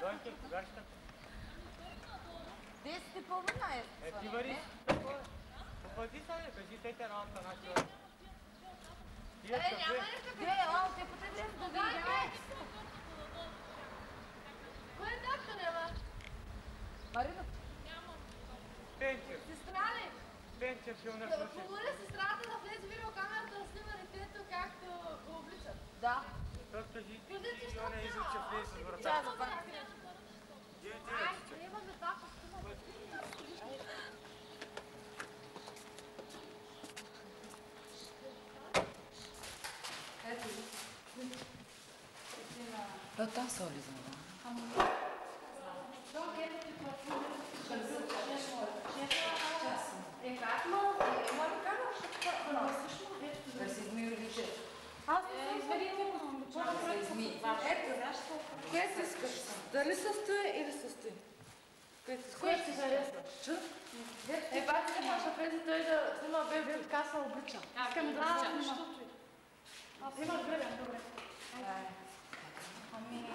Донки, кога ще? 10:30 е. Ти вари. Попади са, бе, кажи те работа на човек. Няма ли така? Те потреблен да видим. Кой е такто няма? Марина. Пенчев. Сестра ли? Пенчев ще унахлучи. Помоля сестрата да влезе видеокамерата да снима детето както го обличат. Да. Тот кажи, Кажете, що Йона изуча влезе с врата. Тя запър. Ай, имаме два костюма. Ето ли. Да, там са ли за да се измие личе. Аз не съм измерите го. Да се измие. Ето, кое си искаш? Дали се стои или се стои? Кое ще харесва? Бати не може да влезе той да снима бебе каса облича. Искам да снима. Има гледам, добре. Ами...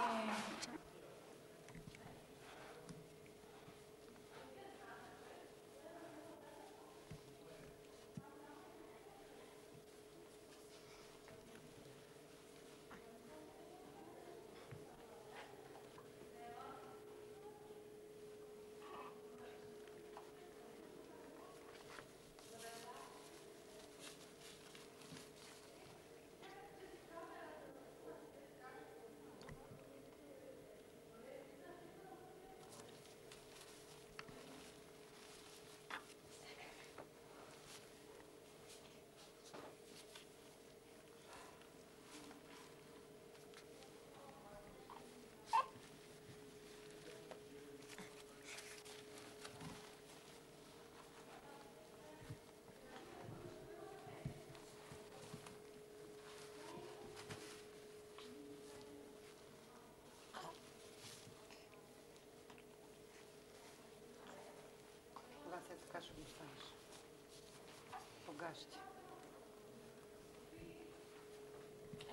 Вася, така ще го оставиш. Погащи.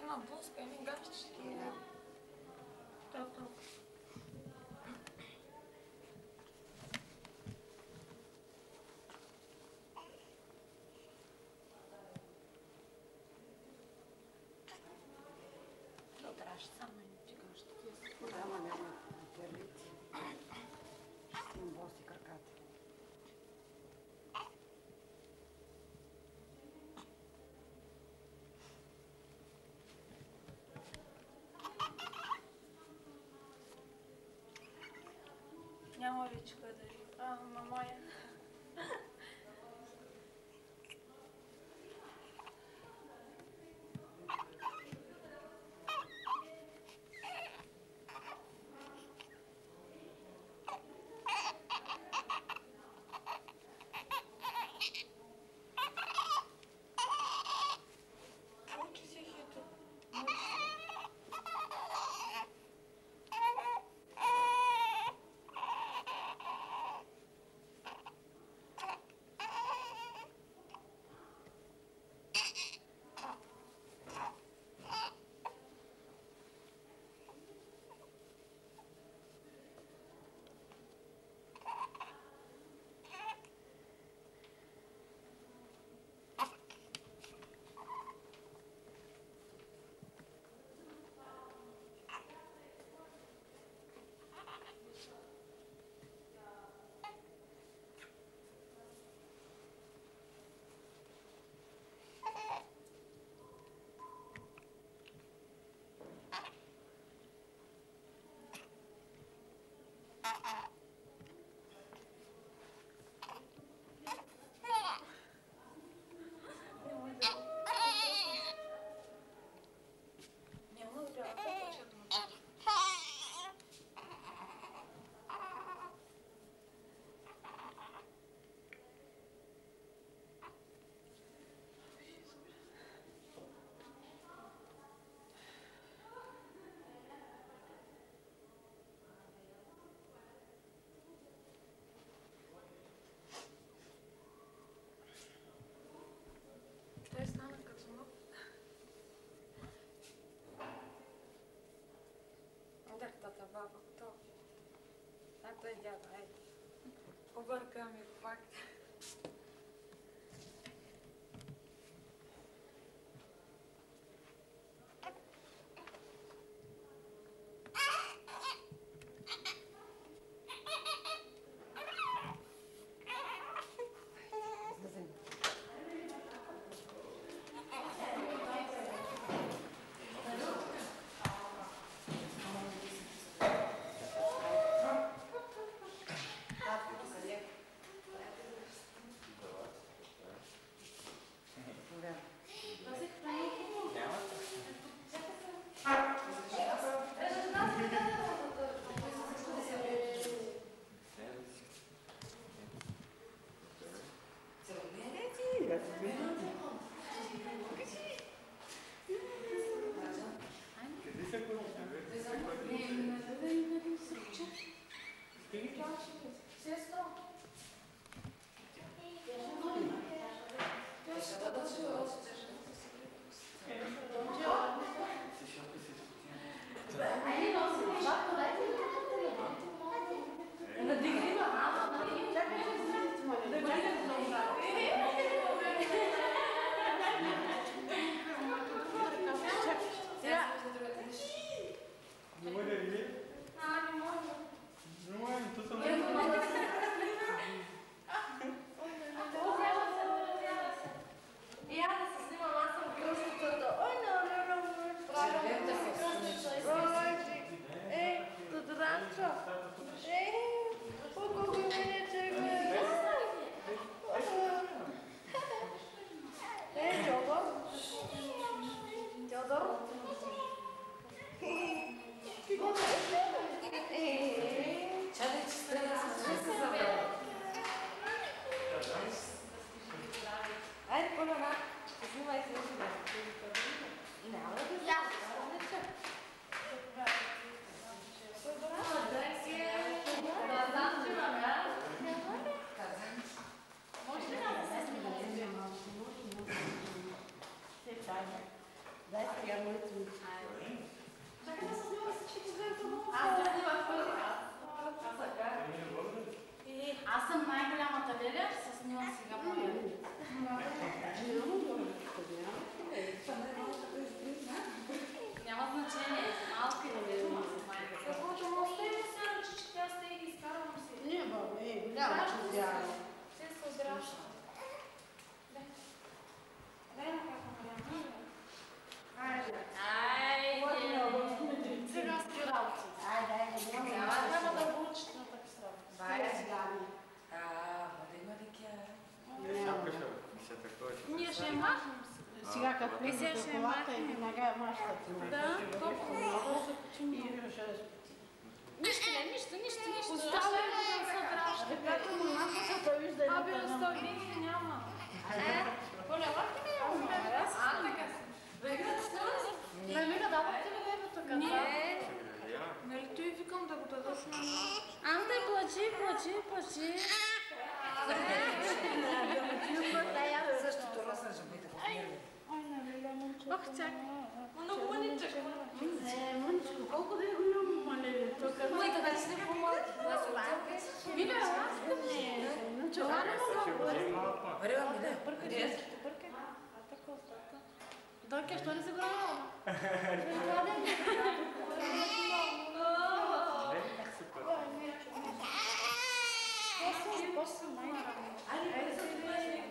Една блузка, едни гащички. Толкова. Добре, ще само и гащи. Ама няма терлици. Ще им боси краката. Няма личка да ви. Мама е. Учи се, Хито. Той стана като нов. Да, тата баба, готова. Тата и дядо, айде. Побъркаме пак. Аз съм най-голямата Леля, с снимам сега моя. Няма значение, малка или Леля с майка. Каквото му остави се ръчи, че тя сте и ги изкарвам си. Не, баба, голяма чудя. Се събираш. Дай на как Мариана. Айде. Сега с три работи. Айде, Няма да го учиш на така с работа. Валя сгаби. Вода има ли кя? Ние ще я махнем. Сега като влезе в колата и веднага мащата. Да, толкова много. И ще Нищо. Остава да се събираш. Ребята, мамата се да вижда едната Абе, остави, няма. Коля, лапки ми няма. Така си. Мега, давам ти ли бебето? Не. Нали той викам да го дадаш на... Антай, плачи. Същото роса жабите в нерви. Ох, чак. Много мъничък. Мъничко, колко да е голямо, мале? Мой да си не помолки. Миля, аз не. Начала не мога. Варева ми да. Пъркай. Дойке, що не се грава?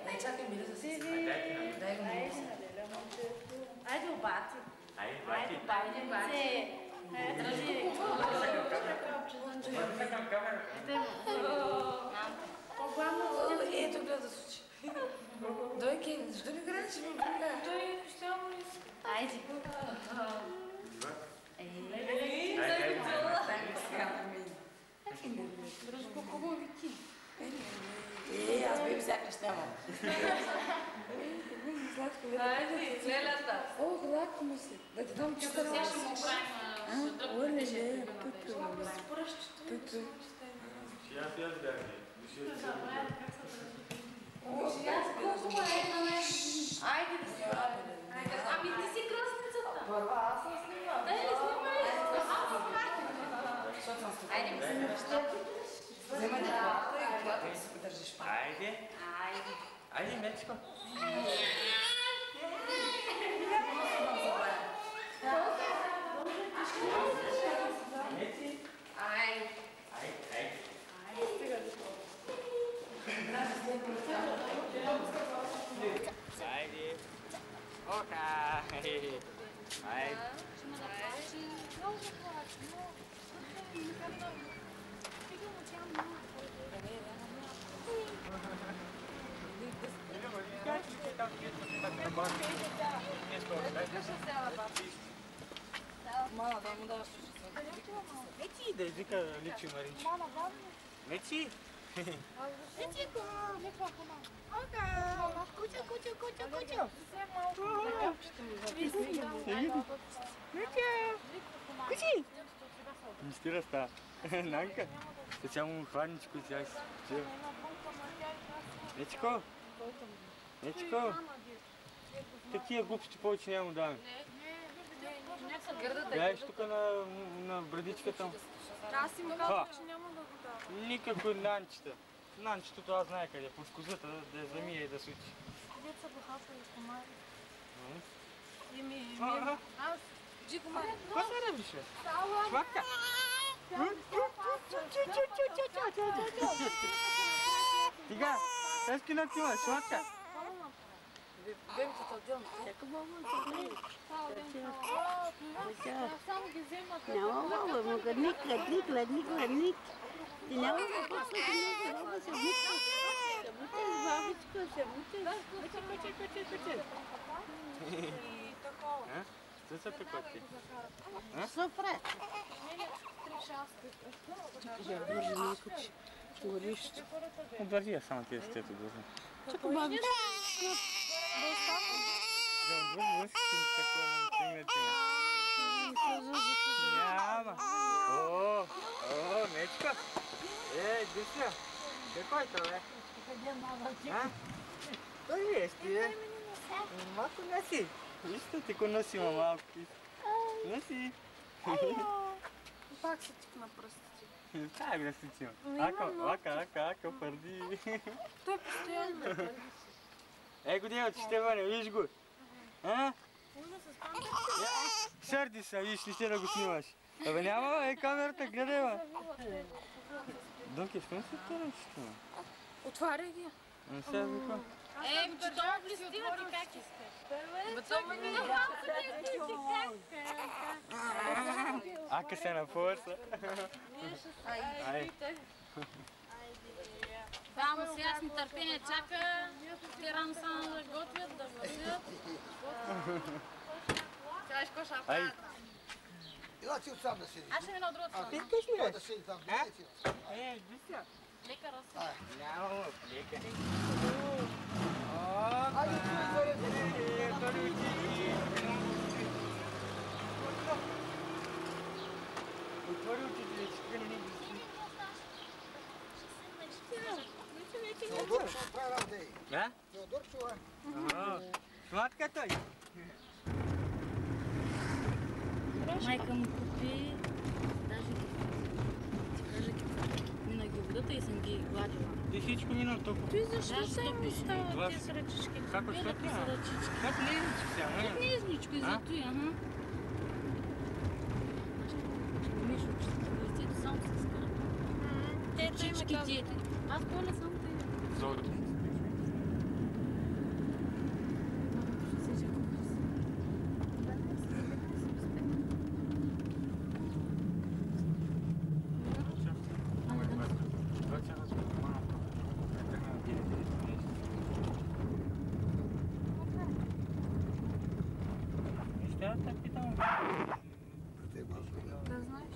Не чакай ми да си. Дай го ми. Айде, обати. Айде, Бати. Държи. Ето гледа с очи. Дойки, защо ми греш? Той ще му иска. Айде. Дружко, хубави ти. Аз бим сякаш нямам. Айде, Лелята. О, гладко му си. Да ти дам чука. Сега ще му правим Оле, Пътю. Айде да си. Ами ти си кръстницата. Първа, аз съм снимам. Дай, снимай. Защото съм Айде, ми се неща. Айде. Айде, Мечко. Мечи. Айде. Айде. Ока. Айде. Мама, дай му даваш. Мечи, да извика Личи Маринчи. Мечи. Мечико! Ока! Кучо! Кучи! Мистера ста. Нанка. Сега му хладничко и тя си. Мечко. Мечко. Такива глупости повече няма да давам. Гледаш тук на брадичката. Аз си му казвам, че няма да го дам. Никакво нанчета. Нанчетото аз знае къде. По скозата да я замие и да се учи. Деца го хапали с комари. Аз. Джи комари. Какво се ръбише? Шватка. Тига, тески на тила, шватка. Само ги вземат. Няма мога, мога ник. Ти няма да почва да не зароба се мутка. Се мутка с бабичка, се мутка. Що се пекоти? Супре. Гориш. Държи я само тия стето дължа. Чакай, бабичка. Да отвързваш си такова момче. Няма. О, Мечка. Дуся. Какво е това, бе? Той ли е ти, бе? Малко носи. Вижте, ти го носима малко. Носи. Пак се тикна пръстите. Как да си чим? Ака, пърди. Той постоянно ме пърди. Го девото, ще бъде, виж го. Сърди се, виж, не ще да го снимаш. Абе няма, камерата, гледай, бе. Донки, скъм се търнеш, това? Отваряй ги. Не се вика. Че това блестира ти как искаш. Това ми не Ака се напорса. Да, но сега с нетърпение чака. Те рано само да готвят, да вървят. Сега ще коша правят. Ела ти отсам да седи. Аз ще мина от другата страна. Искаш ли, бе? Да седи там, не ти. Дуся. Лека ръса. Няма, лека. Айде, Отвори очи. Отвори очите, че не виждаш. Теодор ще направи работа. Да? Теодор чува. Сладка той. Майка му купи, даже ти кажа мина ги водата и съм ги гладила. Ти всичко мина толкова. Ти защо се им остава Ти тези ръчички? Как от Гледа какви са ръчички. Как не е сега? Как не е зничко и зато и ана. Мишо, че лицето само се скара. Те ми казват. Аз поля само те. Зори. Да знаеш.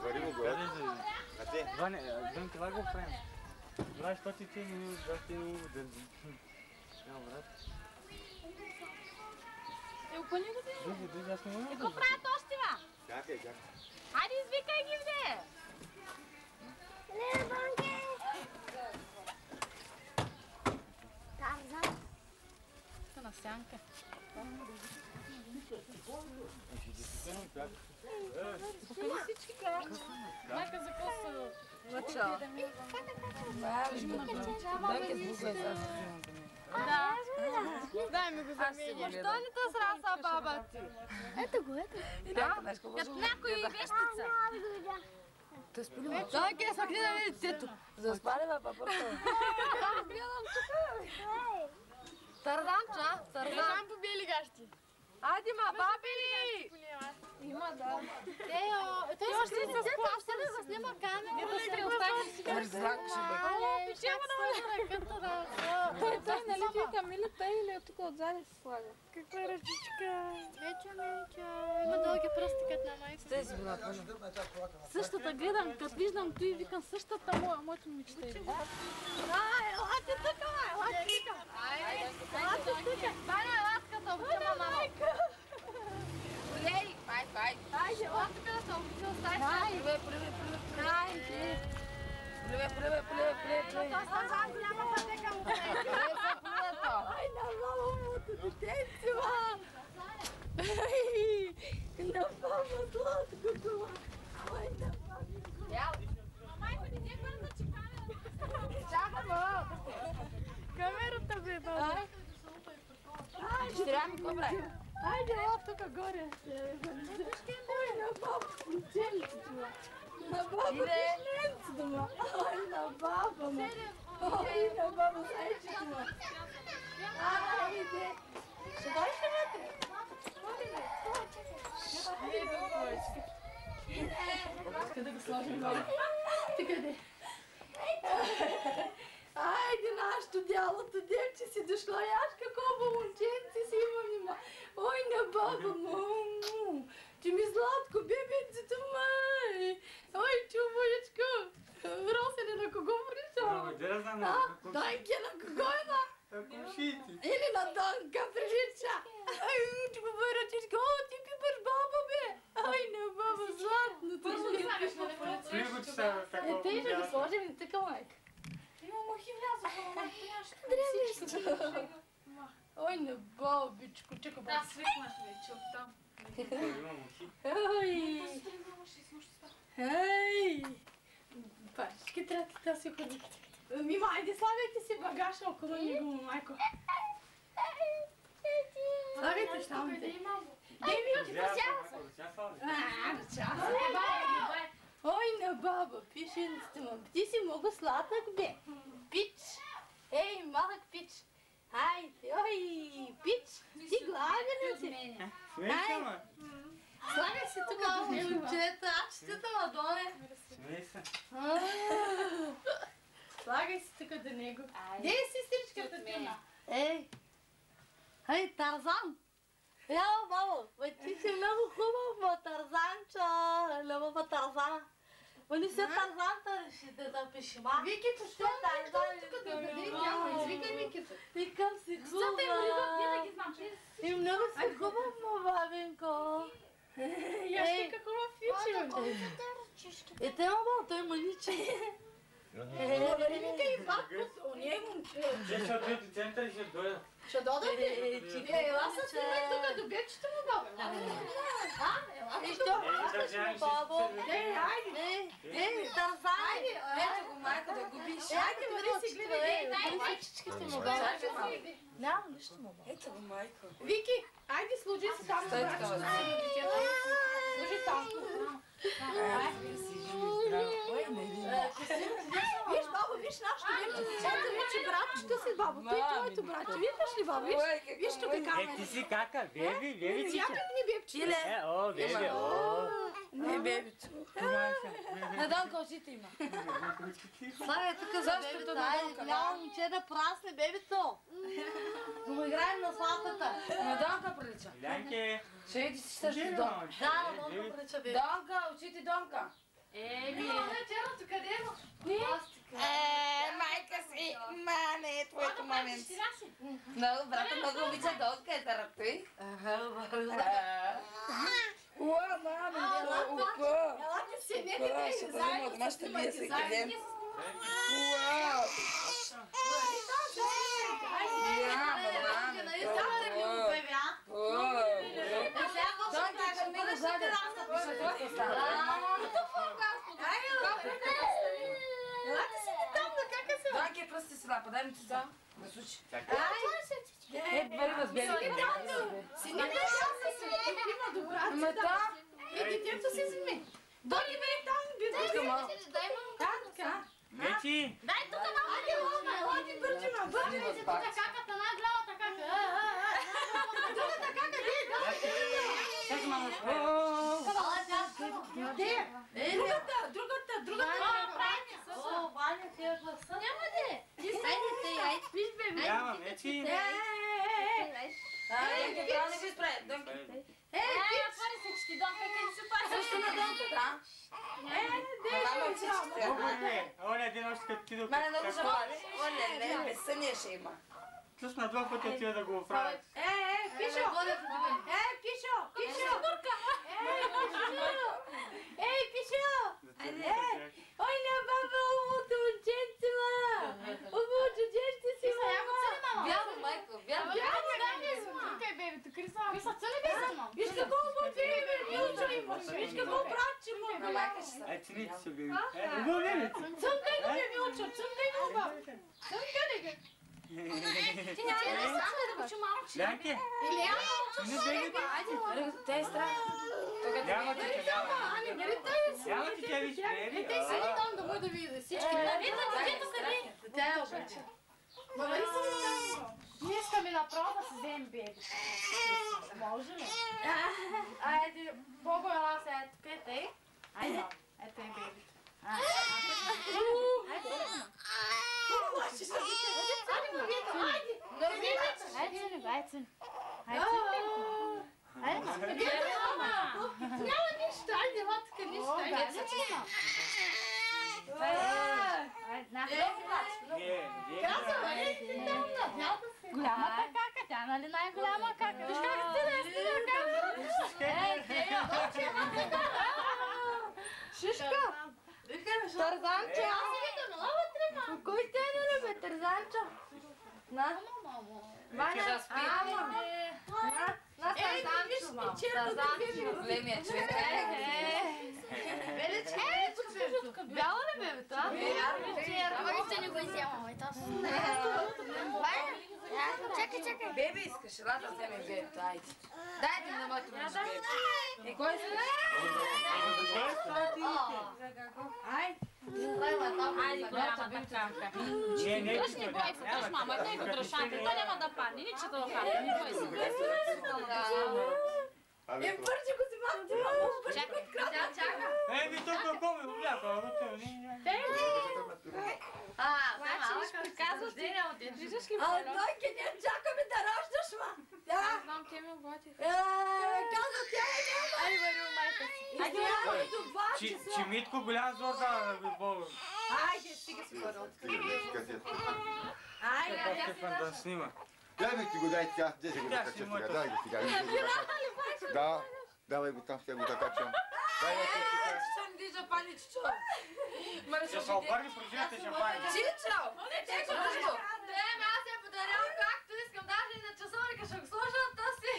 Вари му главата. Дънки, лаги го правим. Знаеш, що ти ми държи. Няма, брат. Опъни го ти. Държи, аз не мога. Какво правят още, ва? Хайде, извикай ги, бе! Дончо. Донке сбухай сега. Да. Дай ми го за мен. Защо не те сраса баба ти? Ето го, ето. Като някой вещица. Донке, смъкни да види детето. Заспали, баба, просто. Гледам тук. Тарзанча. Тарзан по бели гащи. Айде, ма, баби! Има, да. Той още не се сплаща да го снима камера. Той нали ти е камилата или е тук отзади се слага? Каква ръчичка? Мечо. Има дълги пръсти като на майка. Сте си била, пълно. Същата гледам, като виждам той и викам същата моето момичета е. Елате тук, елате тук. Елате тук. Баня, ласката, обичама мама. Олей, бай. Айде, елате тук да се обича, остави се. Айде. Плюве. Това стан няма пътека му. Ай, на мама моето детенцо. На мама сладко това. Ай, на мама. Майко, не ти е бърза, че камерата. Чакай, камерата бе, баба. Ще трябва ми кобра. Айде, ела тук горе. Ой, на баба ключенцето му. На баба ключенцето му. Ой, на баба му. Ой, на баба зайчето му. Айде. Ще дойш ли вътре? Иска да го сложим горе. Ти къде? Айде, нашето дялото девче си дошло. Яш какво момченце си има нима. Ой, на баба му. Ти ми сладко, бебецето май. Ой, чубоечко. Роселе, на кого прилича? Да знам на какво. Донке, на кого е на? Комшите. Или на Донка прилича. Ай, чубой ръчичка. О, ти пипаш баба, бе. Ай, на баба, златно. Първо ги слагаш на полиция. Приго, че са такова. Те ще го сложим и така, майка. Има мухи влязоха, майка. Ой, на бабичко, чакай, Да, свикнах вече оттам. Ой, ей, пачки трябва да си ходи. Мима, айде слагайте си багаж около него, майко. Слагайте щамите. Деви, ой, на баба, пишенците му. Ти си много сладък, бе. Пич. Ей, малък пич. Айде, ой, пич. Ти гладен ли си? Смей ма. Слагай си тук до него, момчета. Ачетата Мадоне. Смей се. Слагай си тук до него. Де е сестричката ти? Ей. Ей, Тарзан. Яо, бабо. Бе, ти си много хубав, Тарзанчо. Любова Тарзана. Вони се Тарзанта решите да пишема. Викито, що е тук да бъде? Няма, извикай Викито. Викам си хубава. Цата им рибът, винаги знам, че И много си хубав, бабенко. Яшки какво фичи, бе. Е, те мабал, той маниче. Викай и батко, у него. Те ще отидат в център и ще дойдат. Ще додат ли? Ела се снимай тук до бечето му, баба. И що? Бабо. Айде. Тарзан. Ето го, майко, да го биш. Айде, бъди си гледай. Дай майчичката му, баба. Нямам нищо му, баба. Ето го, майко. Вики, айде служи си там. Стой така, бе. Служи там. Ой, не ви. Виж, баба, виж нашето вече. Ето вече братчето си, баба. Той е твоето братче. Виждаш ли, баба? Виж тук камера. Ти си кака, беби, Виждате чича. ли ни бебче? О, беби, о. Не, бебито. На Донка очите има. Слагай тук за бебето. Айде, голямо момче да прасне бебето. Да му играем на слатата. На Донка прилича. Лянке. Ще иди си също Донка. Да, на Донка прилича бебето. Донка, очите Донка. черното къде е? Майка си. Маме, твоето маменце. Много, брата, много обича Донка, е таратуй. Уа, маме, ука. Елате се, не Ука, ви ще не бъдем от дома, ще бия всеки ден. Уау. Донка, ще ми го гладят. папа, дай ми ти да случи. Бъде възбели. Сините има добра. Ама да. Детето си вземи. Доки бе там, бе. Дай Така. Вечи! Дай тук малко. Оди бърчима, бърчима. Тук каката, най-главата кака. Другата кака, Чакай, мама. Другата. О, Ваня, ти е гласа. Няма де. Виж, бе, Няма, вечи! Дънки, трябва да не го изправя. Дънки. Отвори се, че ти донка, къде се пази. Също на Дънка, да. Мама от всичките. Добре, оля един още като ти да... Мене много шапали. Оле, не, безсъние ще има. Чуш на два пъти отида да го оправят. Пишо! Ой, не, баба, умото момченце, ма! Умото момченце си, ма! Бяло, майко, бяло. Тук е бебето, Крисала. Крисала, цели би се, мам. Виж какво момче има, Милчо има! Виж какво братче На има! майка ще са. Ай, цените се, бе. Убаво ли? Цънкай го, бе, Милчо, цънкай го, ба! Цънкай ли го? Ти няма да се чуе да го чу малко. Лянке? Не бегай. Те е страх. Няма ти че няма. Ани, нали той си? Няма ти че виж, не Те седи там да му да види всички. Нали, детето къде? Тя е обича. Нали си там? Ние искаме направо да си вземем бебето. Може ли? Айде, Бого ела сега, тук е тъй. Айде, ето е бебето. Няма нищо, айде, ела тук нищо. Голямата кака, тя нали най-голяма кака? Виж как Шишка! Тарзанчо! Кой те е, бе, Тарзанчо? На? Ваня, на Тарзанчо, мам. Тарзанчо. Големия човек. Бяло ли бебето, а? Ама не го изяма, чакай. Бебе искаш, рада да вземе бебето, айде. Дайте на моето мъж бебе. И кой искаш? Айде, голямата кака. Дръж не бой се, дръж мама, тъй го дръж, той няма да падне, ничето в хата, не бой се. Бърче го си мати, Ей, ви тук какво ме обляка? Значи, приказваш ти не отидеш. Виждаш ли? Дойке, не чакаме да раждаш, ма! Да! Знам, те ме обладих. Каза, тя няма! Ай, варил майка си. Айде, няма до 2 часа! Че Митко голям зор да ви Бога. Айде, стига си първо. Айде, Стефан да снима. Дай ми ти го дай тя, де се го така сега, дай го сега. Да, давай го там, сега го така чам. Дай го сега. Що не дижа пани чичо? Ще се обърни пружината и ще пани. Чичо! Чичо, нещо! Аз я подарявам както искам, даже и на часовника ще го сложа от този.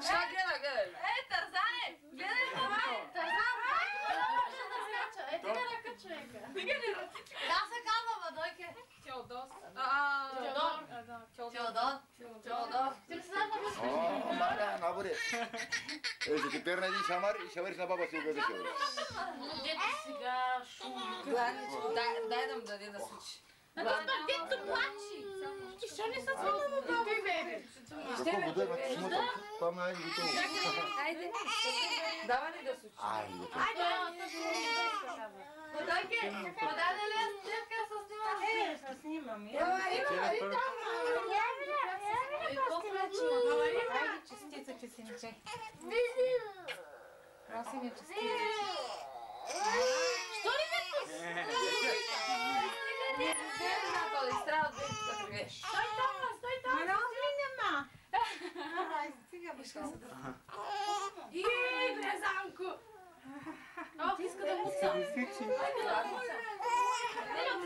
Ще гледай. Тарзане, гледай това. Тарзан, майка, не може да скача. Ето не ръка човека. Да се казва, Дойке. Теодос. Теодор. Ти ли си знаеш на О, маля, наборе. Е, за тепер найди шамар и шавариш на баба си го дадеш. дето сега шум. Дай да му даде да случи. Дето плачи. Ти що не са звънна баба? Ти бебе. Какво го дай, бе, шмота? Там най готово. Айде. Давай ли да случи? Ай, готово. Дойке, подаде ли снимка с снимам? Айде, честица, че си не чай. Аз си не честица. Що ли ме Стой там! Нема! Брезанко! Ти иска да му сам. Не, ти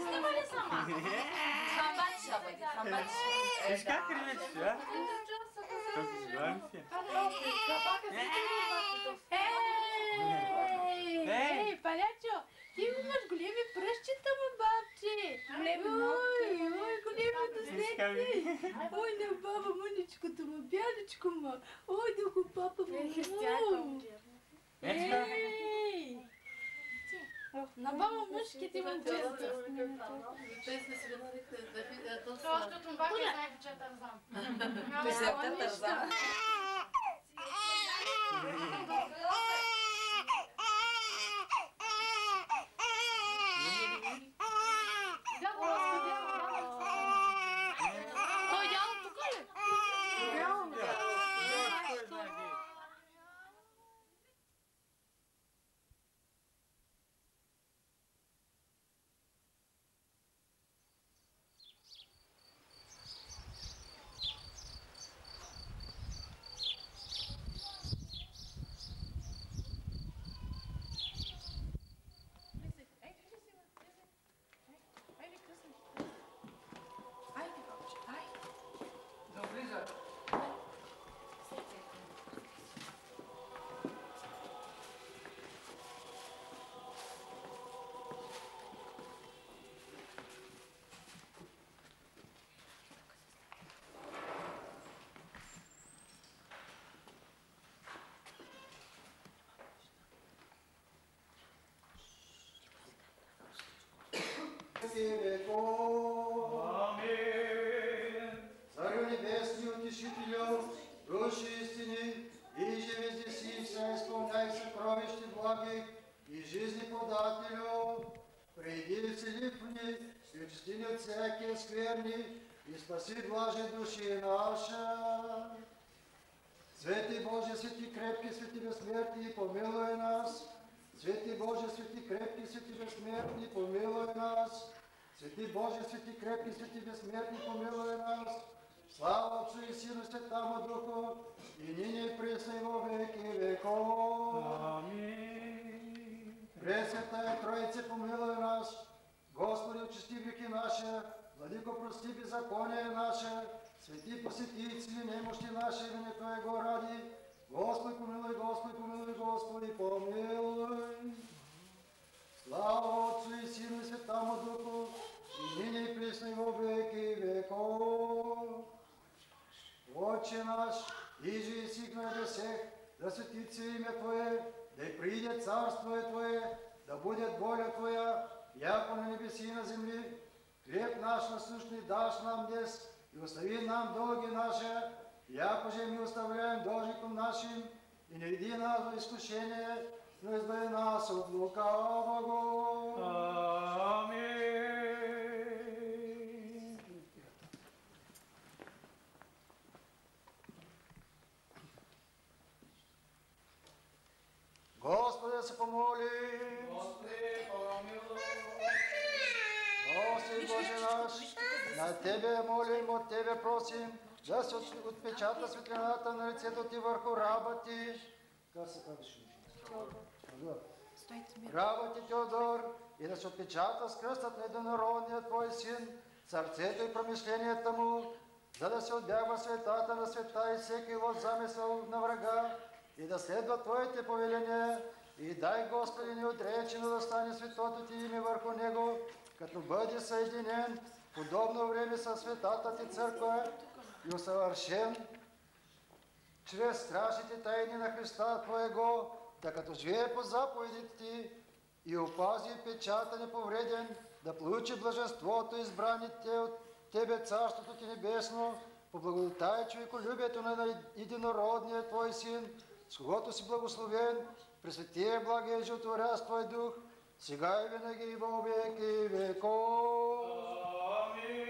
снима ли сама? Хамбача бъде, хамбача. Виж как кривече си, а? Гледам си. Ей, палячо, ти имаш големи пръщчета, ма, бабче! Ой, не, баба, мъничкото му, бяличко му. Ой, да го папа му. Ей! На баба мъжките имам често. Те сме си говорили Още от това не знаех, че е Тарзан. песента Тарзан. Той дядо тук ли? Амин. Царю небесный, утешителю, души истины, и же везде си вся исполняй сокровища благих и жизни подателю, приди вселив мне, и очисти от всякие скверни, и спаси блажи души наша. Свети Боже, свети крепки, свети бессмертный, помилуй нас. Свети Боже, свети крепки, свети бессмертный, помилуй нас. Свети Боже, свети крепки, свети бессмертный, помилуй нас. Слава Отцу и Сыну, Святому Духу, и ныне и присно и во веки веков. Аминь. Пресвятая Троица, помилуй нас. Господи, очисти грехи наши, Владыко, прости беззаконие наше, свети посетители немощи наши, имени Твоего ради. Господи, помилуй, Господи, помилуй, Господи, помилуй. Слава Отцу и Сыну и Святому Духу, и ныне и присно и во веки веков. Отче наш, иже и си на небесех, да светится имя Твое, да и придет царство Твое, да будет воля Твоя, яко на небеси и на земли. Хлеб наш насущный дашь нам днес, и остави нам долги наши, яко же мы оставляем должником нашим, и не веди нас в искушение, но избави нас от лукавого. Аминь. Господи, да се помоли. Господи, помилуй. Господи Боже наш, на Тебе молим, от Тебе просим, да се отпечата светлината на лицето Ти върху раба Ти. Как се казваш? Раба Ти Теодор, и да се отпечата с кръстът на единородния Твой Син, сърцето и промишленията му, за да се отбягва светата на света и всеки лош замисъл на врага, и да следва Твоите повеления, и дай, Господи, неотречено да стане светото Ти име върху него, като бъде съединен в подобно време със светата Ти църква и усъвършен чрез страшните тайни на Христа Твоего, да като живее по заповедите Ти и опази печата неповреден, да получи блаженството избраните от Тебе Царството Ти небесно, по благодата и човеколюбието на единородния Твой Син, с когото си благословен, при светия благия животворя с Твой Дух, сега и винаги и во веки веков. Амин.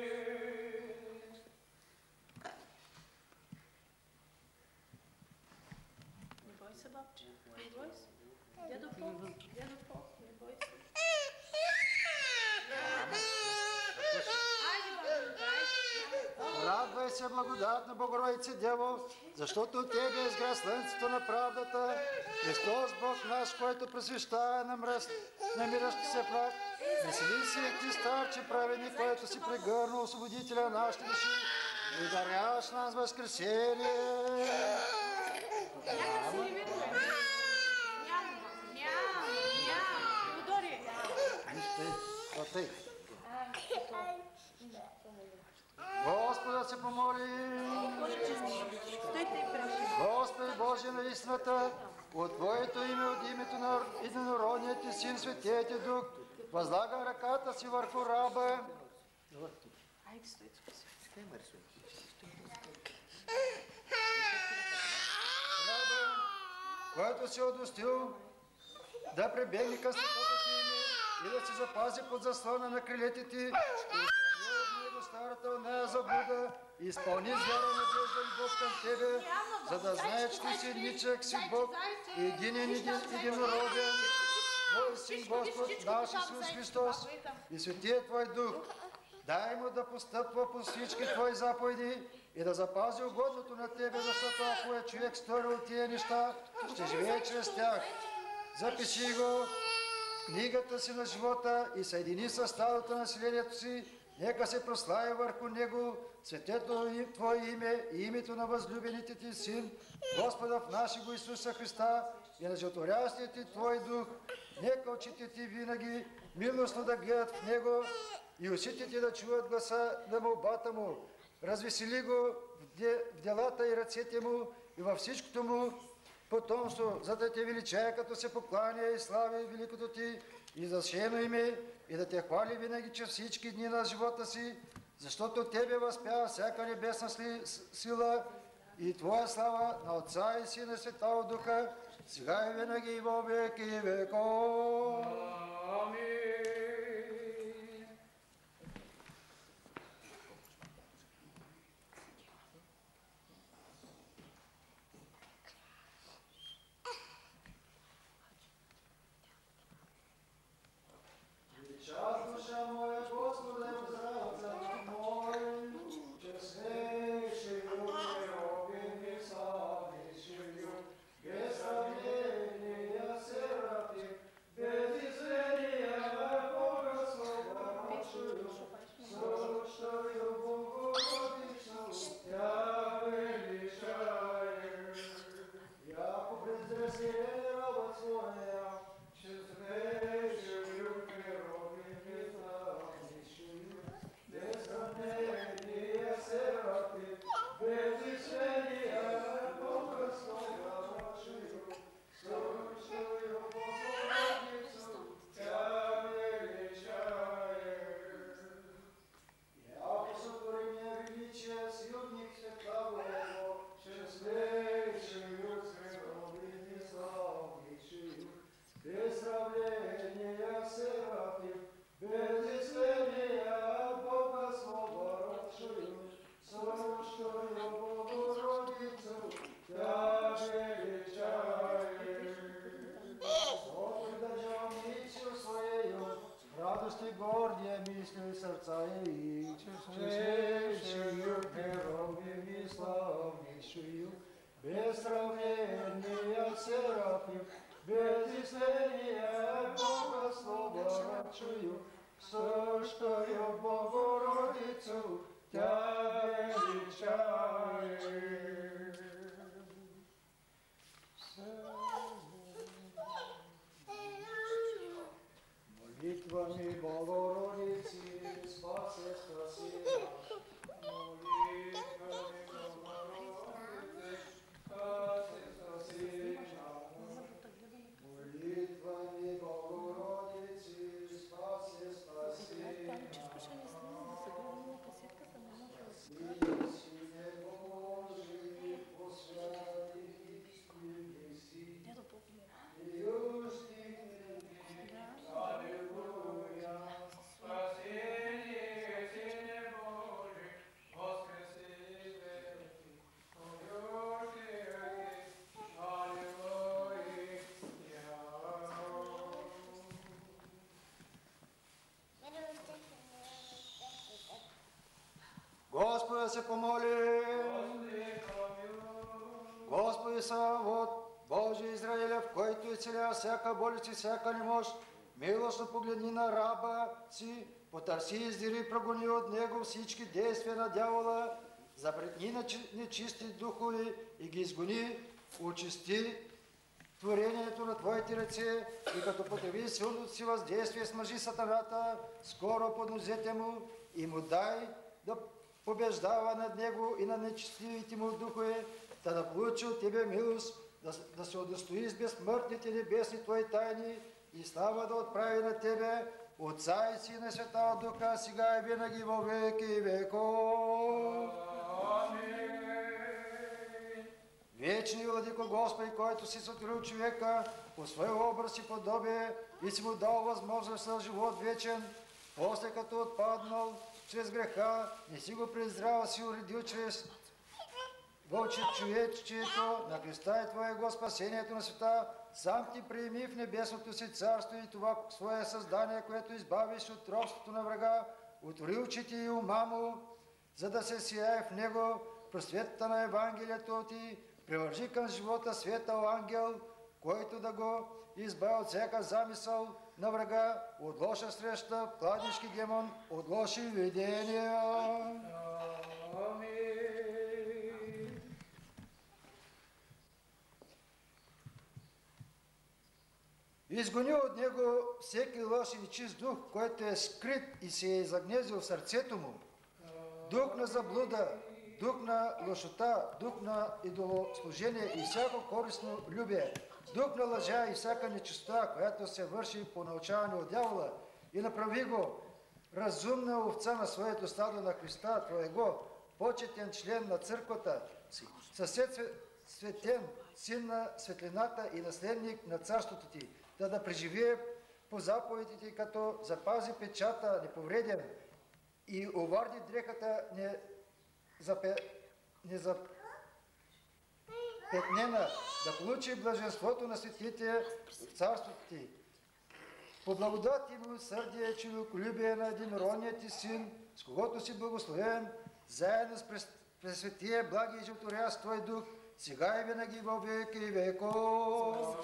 Не бой се, бабче. Не бой се. Дядо Поп, не бой се. Радвай се, благодатна Богородице Дево, защото от Тебе изгря слънцето на правдата, Христос Бог наш, който просвещава намиращи се прах. Весели се, Ти старче праведник, който си прегърнал освободителя на нашите души и даряваш нас възкресение. Господа се помоли. на истината, от Твоето име, от името на единородният Ти Син, Светият Ти Дух, възлагам ръката си върху раба. Раба, който се удостил да прибегне към светото Ти име и да се запази под заслона на крилете Ти, и отстрани от него старата оная заблуда, и изпълни с вяра надежда любов към Тебе, за да знае, че Ти си едничък, си Бог, единен, единороден, Твой Син Господ, наш Исус Христос и Светият Твой Дух. Дай му да постъпва по всички Твои заповеди и да запази угодното на Тебе, защото ако е човек сторил тия неща, ще живее чрез тях. Запиши го в книгата си на живота и съедини с стадото на населението си, нека се прослави върху него светето Твое име и името на възлюбените Ти Син, Господа в нашего Исуса Христа и на животворящия Ти Твой Дух. Нека очите Ти винаги милостно да гледат в него и ушите Ти да чуват гласа на молбата му. Развесели го в делата и ръцете му и във всичкото му потомство, за да Те величая, като се покланя и слави великото Ти и защитено име, и да Те хвали винаги, че всички дни на живота си, защото Тебе възпява всяка небесна сила и Твоя слава на Отца и Сина и Светлого Духа, сега и винаги и во веки веков. Амин. Душа моя, Господи, здравца мой, честнейший неробен славнейший, без сравнения серафим, без измерения Бога славнейшую, сущую Богородицу, Тя величаешь. Яко презрение раба своя, честнейший радости гордия мисли сърца и честнейшую, героем и славнейшую, без сравнения серафим, без измерения Бога Слова родшую, сущую Богородицу, Тя величаешь. Молитвами Богородицы, спаси, спаси нас. Молитвами Богородицы, спаси, спаси нас. Молитвами Богородицы, спаси, спаси нас. Сине Божий, посвяти и неси, и устни. Аллилуйя, спасение, Сыне Божий, воскреси верующих, Аллилуйя. Господи, да се помолим. Господи, Савод, Боже Израиля, в който изцелява всяка болест и всяка немощ, милостно погледни на раба си, потърси, издири и прогони от него всички действия на дявола, запретни на нечисти духове и ги изгони, очисти творението на Твоите ръце и като потреби силното си въздействие смържи сатаната, скоро под нозете му и му дай да побеждава над него и на нечестивите му духове, да получи от Тебе милост да се удостои с безсмъртните небесни Твои тайни и слава да отправи на Тебе, Отца и Сина и Святого Духа, сега и винаги во веки и веков. Вечни Владико Господи, който си сътворил човека по своя образ и подобие и си му дал възможност за живот вечен, после като отпаднал чрез греха, не си го презрял, си уредил чрез вълче човечето на Христа и Твоего спасението на света, сам ти приеми в небесното си царство и това свое създание, което избавиш от робството на врага, отвори очите и ума му, за да се сияе в него просветата на Евангелието ти, привържи към живота светъл ангел, който да го избави от всяка замисъл на врага, от лоша среща, кладнишки демон, от лоши видения. Изгони от него всеки лош и чист дух, който е скрит и се е загнезил в сърцето му. Дух на заблуда, дух на лошота, дух на идолослужение и всяко корисно любие, дух на лъжа и всяка нечистота, която се върши по научаване от дявола, и направи го разумна овца на своето стадо на Христа, Твоего, почетен член на църквата, съсед светен, син на светлината и наследник на царството Ти, да преживее по заповедите, като запази печата неповреден и оварди дрехата незапетнена, да получи блаженството на светите в царството Ти. По благодат и милосърдие, човеколюбие на единородния Ти Син, с когото си благословен, заедно с пресветия, благи и животворящ Твой Дух, сега и винаги во веки и веков.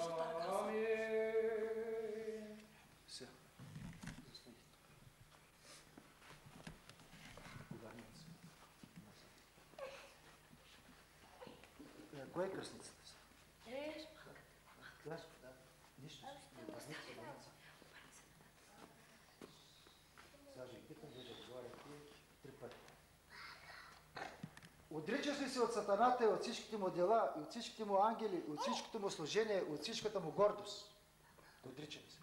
Кое е кръстницата? Да, нищо. Сега ще питам, вие да говорите 3 пъти. Отричаш ли се от сатаната и от всичките му дела, и от всичките му ангели, и от всичкото му служение, и от всичката му гордост? Отричаш ли се?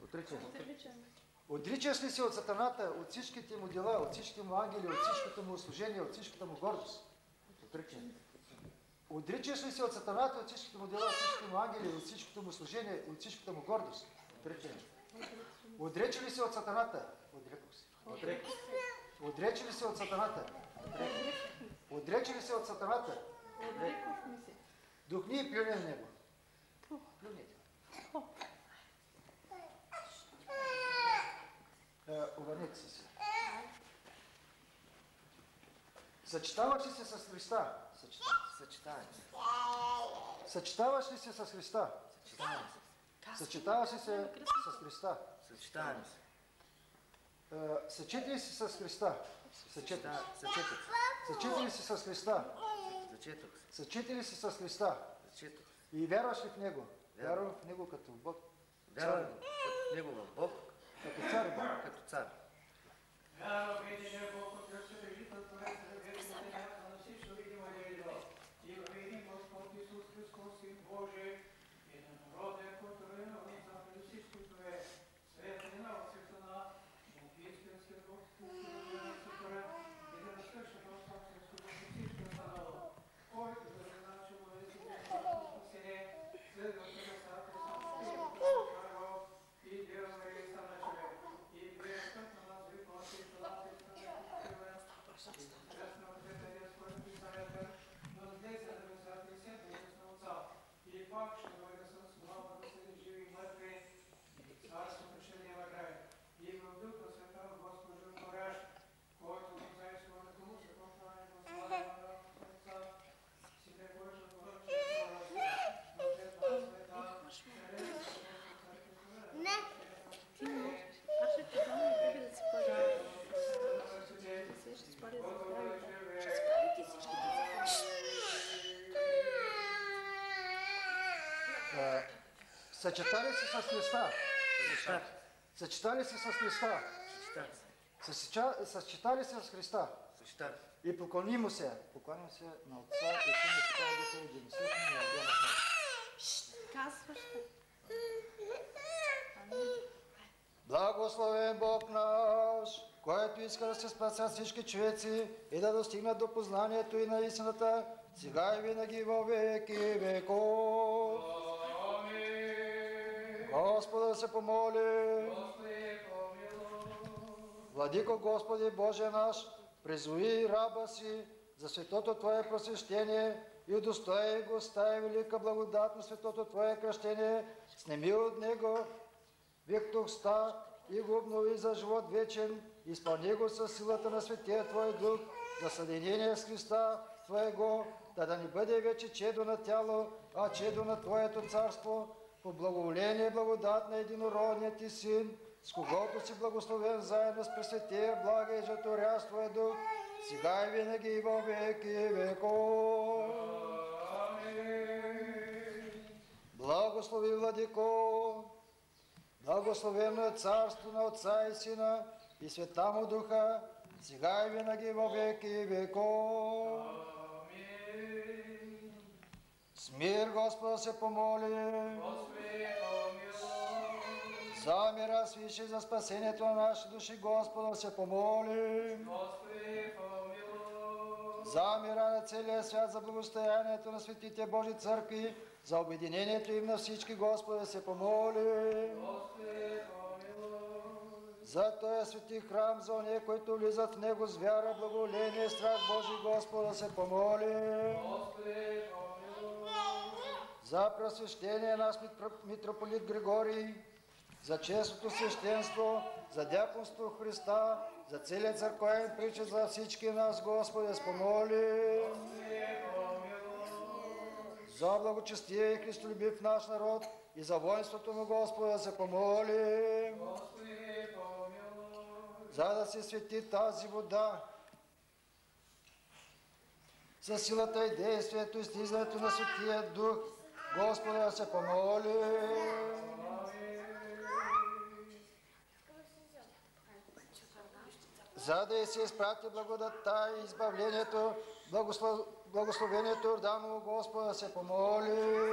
Отричаш ли се от сатаната, от всичките му дела, от всичките му ангели, от всичкото му служение, от всичката му гордост? Отричаш ли се? Отричаш ли се от сатаната, от всичките му дела, от всичките му ангели, от всичкото му служение, от всичката му гордост? Отричаш ли се? Отричаш ли се от сатаната? Отрекох се. Отрече ли се от сатаната? Отрече ли се от сатаната? Духни и плюни на него. Плюните. Обърнете се си. Съчетаваш ли се с Христа? Съчетаваш ли се с Христа? Съчетаваш ли се с Христа? Съчети ли си с Христа? Съчети ли си с Христа? Съчети ли си с Христа? И вярваш ли в Него? Вярвам в Него като Бог. Вярвам в Него в Бог. Като цар Бог. Като цар. Съчетали се с Христа. Съчетали се с Христа. Съчетали се с Христа. И поклони му се. Поклоним се на Отца и Сина и Святого Духа и единствено на Бога. казваш. Благословен Бог наш, който иска да се спасят всички човеци и да достигнат до познанието и на истината, сега и винаги във веки веков. Господа да се помоли. Владико Господи Боже наш, призови раба си за светото Твое просвещение и удостои го с тая велика благодат на светото Твое кръщение, снеми от него виктухста и го обнови за живот вечен, изпълни го със силата на Светия Твой Дух, за съединение с Христа Твоего, да не бъде вече чедо на тяло, а чедо на Твоето царство, по благоволение и благодат на единородният Ти Син, с когото си благословен заедно с Пресветия блага и житворящ Твой Дух, сега и винаги и във веки веков. Благослови, Владико, благословено е царство на Отца и Сина и Света му Духа, сега и винаги във веки веков. С мир Господа се помоли. За мира свише за спасението на наши души Господа се помоли. За мира на целия свят, за благостоянието на светите Божи църкви, за обединението им на всички Господа се помоли. За този свети храм, за ония, които влизат в него с вяра, благоволение, страх Божи Господа се помоли. За просвещение наш митрополит Григорий, за честното свещенство, за дяконство в Христа, за целият църковен причет, за всички нас, Господи, спомоли. За благочестие и христолюбив наш народ и за воинството му, Господи, се помоли. За да се свети тази вода, със силата и действието и стизването на Светия Дух, Господи, да се помоли. За да се изпрати благодатта и избавлението, благословението Йорданово, Господа, да се помоли.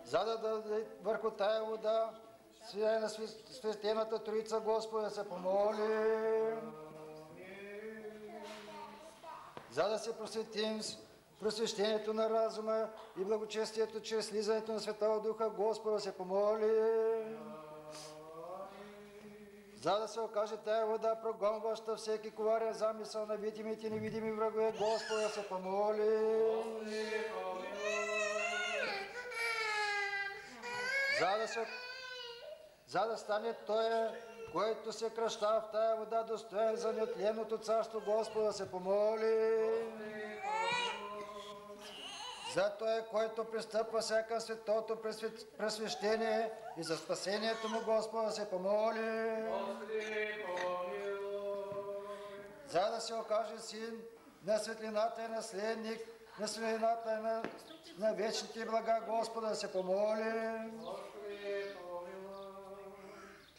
За да даде върху тая вода свия на свещената Троица, Господа, да се помоли. За да се просветим с просвещението на разума и благочестието чрез слизането на Святого Духа, Господа, се помоли. За да се окаже тая вода, прогонваща всеки коварен замисъл на видимите и невидими врагове, Господа, се помоли. За да стане той, който се кръща в тая вода, достоен за неотленото царство, Господа, се помоли. За той, който пристъпва всяка светото пресвещение и за спасението му, Господа, се помоли. За да се окаже син на светлината и наследник, на светлината на вечните блага, Господа, се помоли.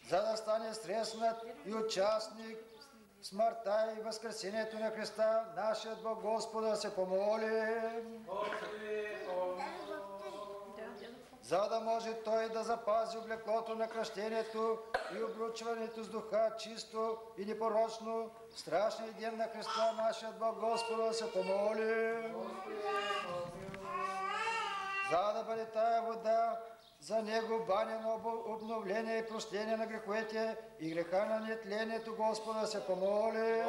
За да стане стреснат и участник в смъртта и възкресението на Христа, нашият Бог, Господа, се помоли. За да може Той да запази облеклото на кръщението и облучването с духа чисто и непорочно, в страшния ден на Христа, нашият Бог, Господа, се помоли. За да бъде тая вода за Него баня на обновление и прощение на греховете и греха на нетлението, Господа, се помоли.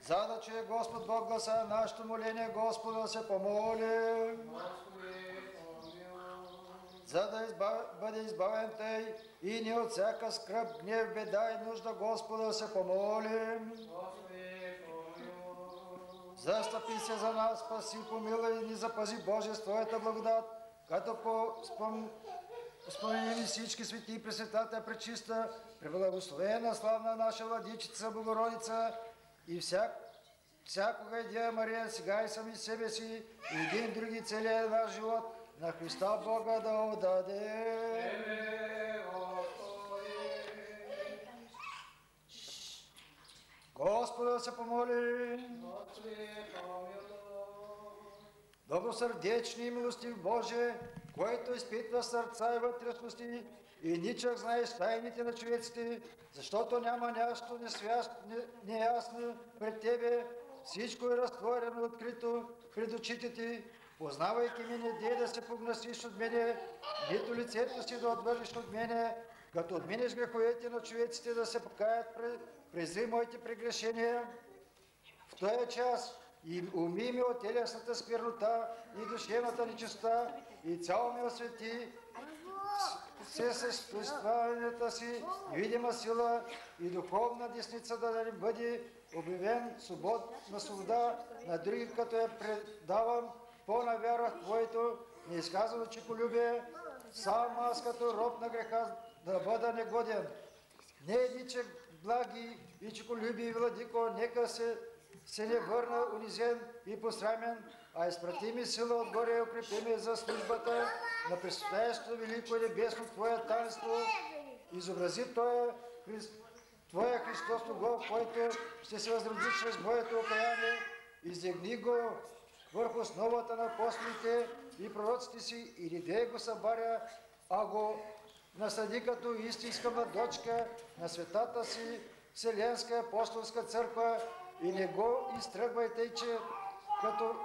За да чуе Господ Бог гласа на нашето моление, Господа, се помоли. За да бъде избавен Тъй и не от всяка скръб, гнев, беда и нужда, Господа, се помоли. Застъпи се за нас, спаси, помилуй и ни запази, Боже, с Твоята благодат, като споменим всички свети и Пресветата, пречиста, преблагословена, славна наша Владичица, Богородица и всякога и Дева Мария, сега и сами себе си, и един други целия наш живот, на Христа Бога да отдаде. Господа, се помоли. добросърдечни и милостив Боже, който изпитва сърца и вътрешности и ничак знаеш тайните на човеците, защото няма нещо неясно пред Тебе, всичко е разтворено и открито пред очите Ти. Познавайки ме, не дей да се погнасиш от мене, нито лицето си да отвържиш от мене, като отминеш греховете на човеците да се покаят, презри моите прегрешения. В този час и умий ме от телесната сквернота и душевната нечистота и цяло ме освети се съществуването си, видима сила и духовна десница да не бъде обявен на свобода на други, като я предавам пълна вяра в Твоето неизказано чеколюбие, сам аз като роб на греха да бъда негоден. Не едниче благи и чеколюби, владико, нека се не върна унизен и посрамен, а изпрати ми сила отгоре и укрепи ме за службата на предстоящото велико и небесно Твое таинство. Изобрази Твоя Христос Бог, който ще се възроди чрез моето окаяние, издигни го върху основата на апостолите и пророците си и не го събаря, а го насъди като истинска младочка на светата си Вселенска апостолска църква и не го изтръгвайте, че като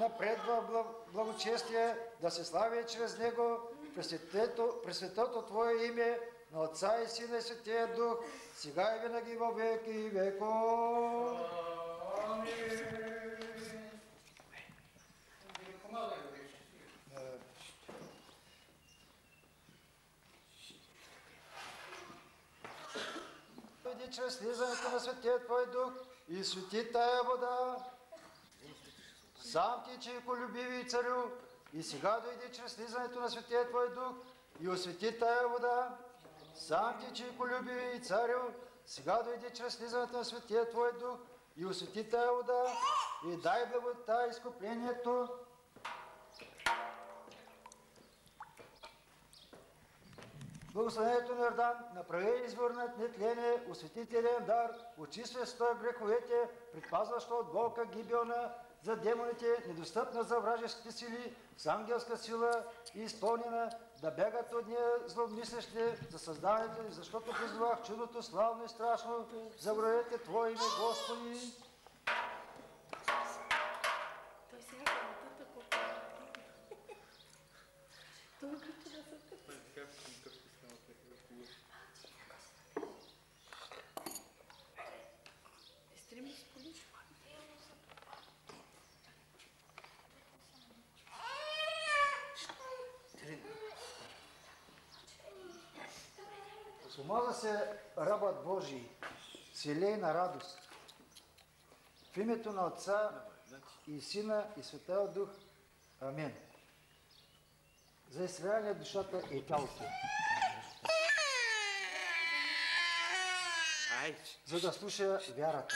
напредва благочестие да се слави чрез него през светото Твое име на Отца и Сина и Светия Дух, сега и винаги във веки и веков. Иди чрез слизането на Светия Твой Дух и свети тая вода. Сам Ти, човеколюбиви царю, и сега дойди чрез слизането на Светия Твой Дух и освети тая вода. Сам Ти, човеколюбиви царю, сега дойди чрез слизането на Светия Твой Дух и освети тая вода и дай благодата и изкуплението. Благословението на Йордан направи извърнат нетление, осветителен дар, очиствай с той греховете, предпазващо от болка гибелна за демоните, недостъпна за вражеските сили, с ангелска сила и изпълнена, да бягат от нея зломислещите за създаването, защото призвах чудото славно и страшно за враговете Твое име, Господи. Той сега където такова. Той като да се Помаза се рабът Божий, селей на радост. В името на Отца и Сина и Светия Дух. Амин. За изцеляване душата и тялото. За да слуша вярата.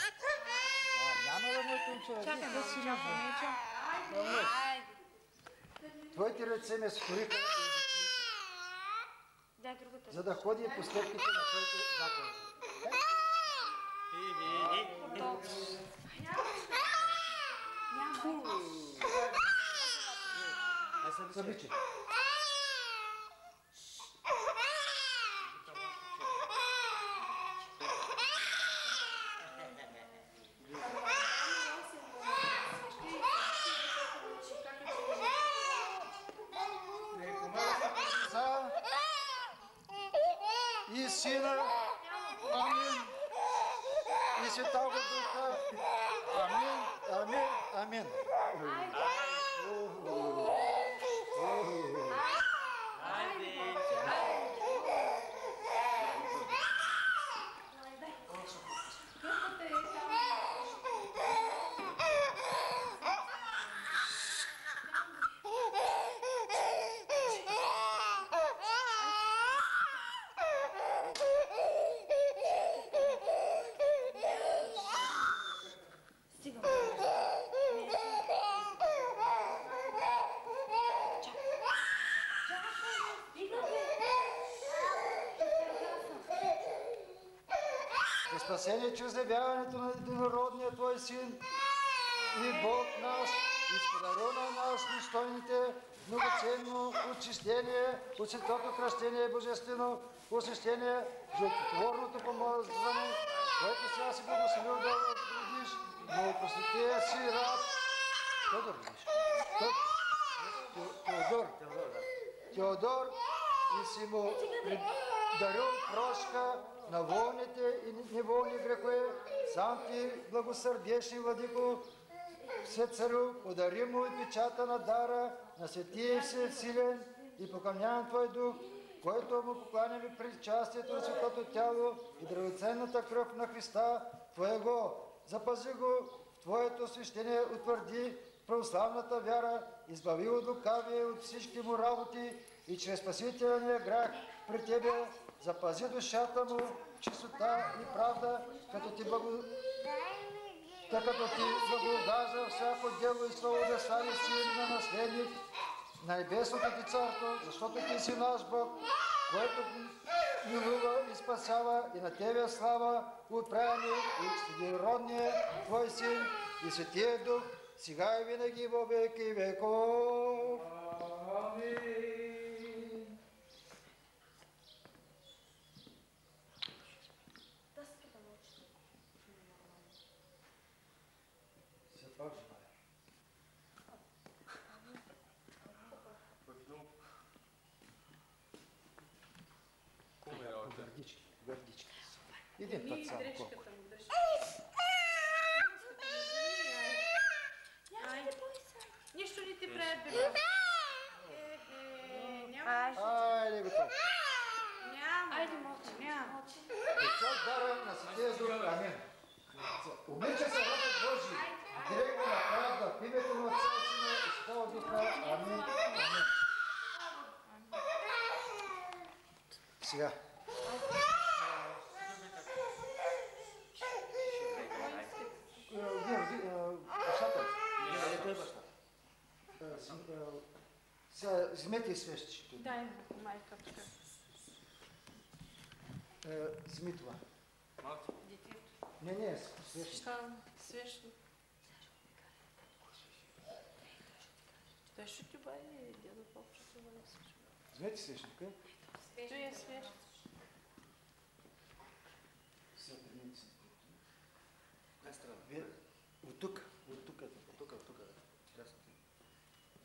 Няма да моето момче. Чакай, да си напомнича. Твоите ръце ме створиха за да ходи по стъпките на Твоите заповеди. Събичи. И Сина, амин, и Святого Духа, амин, амин, амин. Спасение чрез явяването на единородния Твой Син и Бог наш, изподаро на нас достойните многоценно очистение от светото кръщение божествено, освещение, жълтотворното помазване, което сега си благословил да родиш, но посветия си раб. Тодор родиш? Теодор и си му дарил прошка на волните и неволни грехове. Сам ти благосърдечни владико, все царю, подари му и печата на дара на светия всесилен и покълнявам Твой дух, който му покланяме причастието на светото тяло и драгоценната кръв на Христа Твоего. Запази го в Твоето свещение, утвърди православната вяра, избави от лукавие от всички му работи и чрез спасителния грях при Тебе запази душата му, чистота и правда, като ти благоугажда всяко дело и слово да стане син на наследник на небесното ти царство, защото ти си наш Бог, който милува и спасява, и на Тебе слава отправяме и единородния Твой Син и Светия Дух, сега и винаги во веки веков. Амин. Гърдички. Един път само колко. Нищо не ти правят, бе. Айде, готов. Няма. Айде, мълчи. Няма. Отцът дара на Светия Дух. Амин. Обича се ръкът Божий, директно на правда, в името на Отца и Сина и Святого Духа. Амин. Амин. Сега. Сега вземете и свещи. Дай, майка, така. Вземи това. Детето. Не, свещи. Свещи. Той ще ти бъде, дядо Поп ще ти бъде свещи. Вземете свещника. Той е свещ. Сега предмете си. От тук.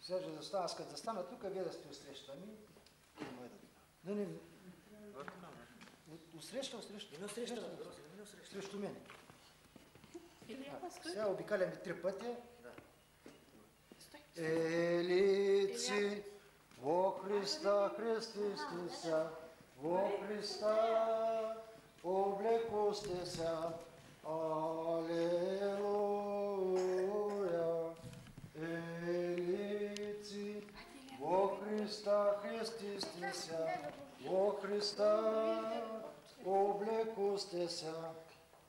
Сега да стана, аз като застана тук, вие да сте усреща. Ами, да не... Усреща. Срещу мене. Сега обикаляме 3 пъти. Елици, во Христа, хрестисти ся, во Христа, облеку сте ся. Алелуя. Елици, во Христа, хрестисти ся, во Христа, облеку сте ся.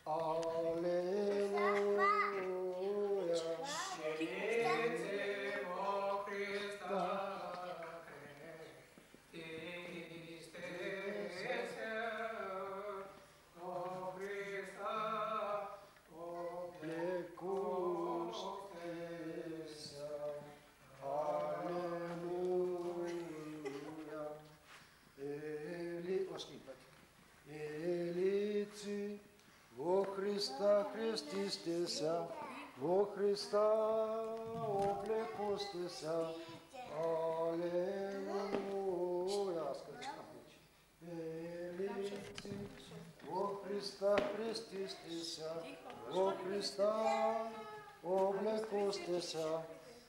Алелуя. Христисте ся, во Христа облеку сте ся. Алелуя. Елици, во Христа христисте ся, во Христа облеку сте ся.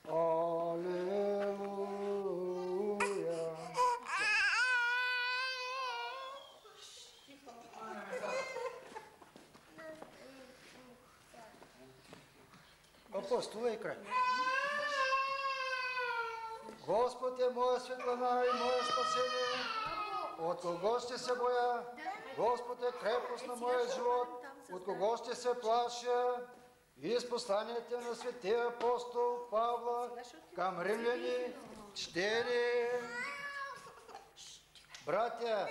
Алелуя. Апостол и край. Господ е моя светлина и мое спасение. От кого ще се боя? Господ е крепост на моя живот. От кого ще се плаша? Из посланията на светия апостол Павла към римляни чтели. Братя,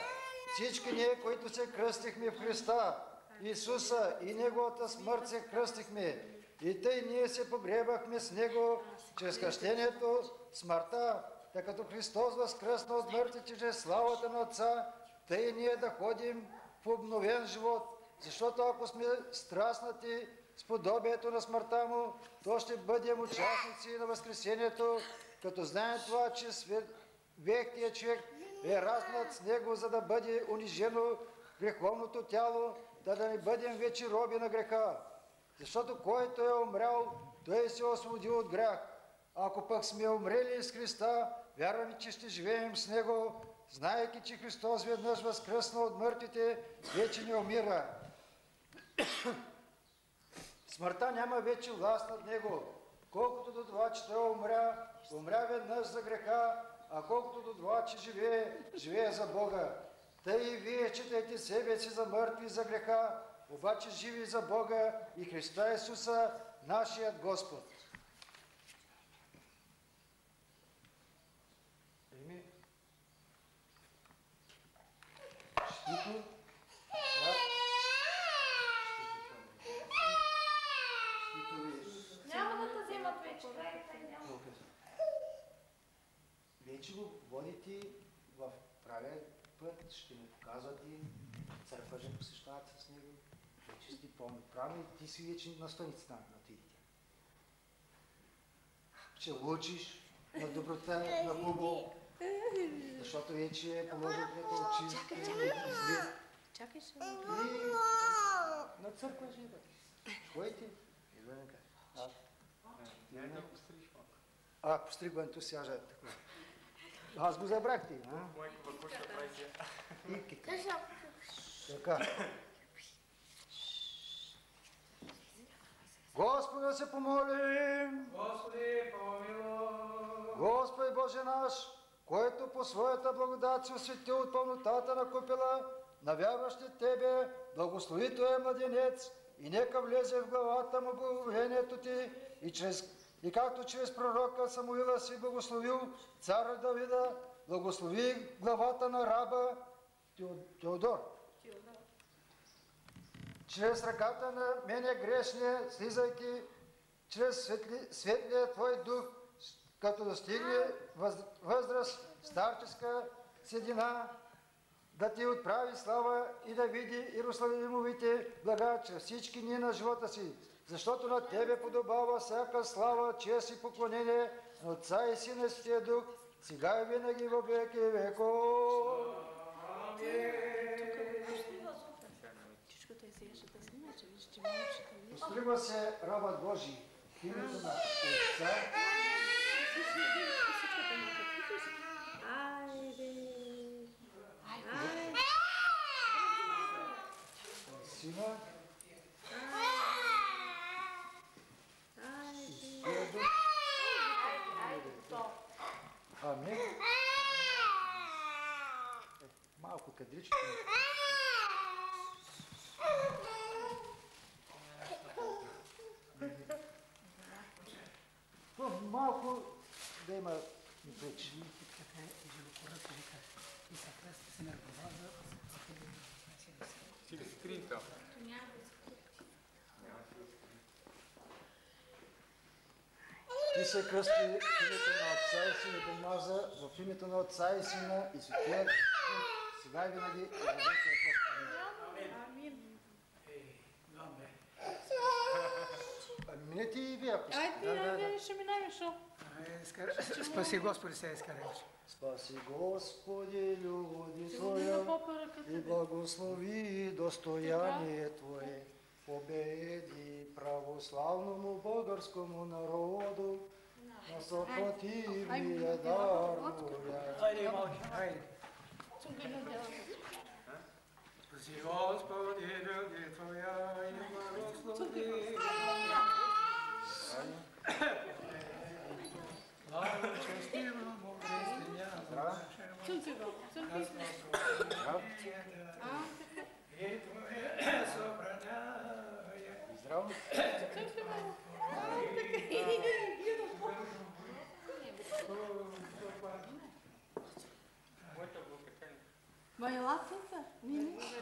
всички ние, които се кръстихме в Христа, Исуса и Неговата смърт се кръстихме. И тъй ние се погребахме с Него чрез кръщението, смъртта, тъй като Христос възкръсна от мъртвите чрез славата на Отца, тъй и ние да ходим в обновен живот. Защото ако сме страстнати с подобието на смъртта му, то ще бъдем участници на възкресението, като знаем това, че вехтият човек е разнат с него, за да бъде унижено греховното тяло, да не бъдем вече роби на греха. Защото който е умрял, той се освободил от грях. Ако пък сме умрели с Христа, вярваме, че ще живеем с Него, знаейки, че Христос веднъж възкръсна от мъртвите, вече не умира. Смъртта няма вече власт над Него, колкото до това, че Той умря веднъж за греха, а колкото до това, че живее за Бога. Тъй и вие считайте себе си за мъртви за греха, обаче живи за Бога и Христа Исуса, нашият Господ. Няма да те вземат вече. Вече го водите в правия път, ще му показвате, църква ще посещавате с него, вече сте пълноправни, ти си вече настойницата на отидете. Ще учиш на доброта, на хубаво, защото вече е положил пред очи. Чакай се. На църква ще идва. Ходите? Постригването сега же е такова. Аз го забрах ти, а? Майка въркуша прави. Така. Господа се помолим! Господи, помилуй! Господи Боже наш, който по своята благодат се осветил от пълнотата на купела, на вярващи Тебе, благослови Той младенец и нека влезе в главата му благовението Ти и както чрез пророка Самуила си благословил царя Давида, благослови главата на раба Теодор. Чрез ръката на мене грешния, слизайки чрез светлия Твой дух, като достигне възраст, старческа седина, да Ти отправи слава и да види Иерусалимовите блага чрез всички дни на живота си, защото на Тебе подобава всяка слава, чест и поклонение на Отца и Сина и Святия Дух, сега и винаги във веки и веков. Постригва се рабът Божий в името на Отца, Сина и Святия Дух. Амин. Малко кадричко. Малко да има пречи. Стига скрин там. Ти се кръсти в името на Отца и Сина и помаза в името на Отца и Сина и Святия Дух, сега и винаги. Минете и вие, ако сте. Айде, ще минаме, шо? Спаси Господи се изкареш. Спаси Господи, люди Твоя и благослови достояние Твое. Победи православному българскому народу на съпротивния дар. Айде, малки, айде. Спаси Господи, люди Твоя и благослови. Слава честивому християну. И Твое събраняя. Здраво. Майла тук?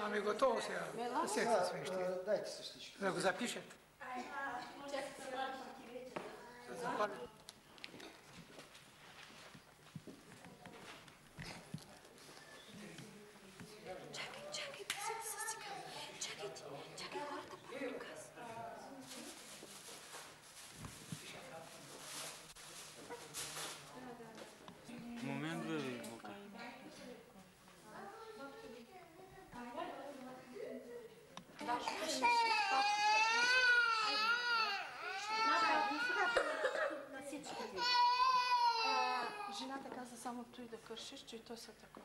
Ами готово сега. Сетят свещи. Дайте същички. Да го запишат. каквото и да кършиш, че и той са така.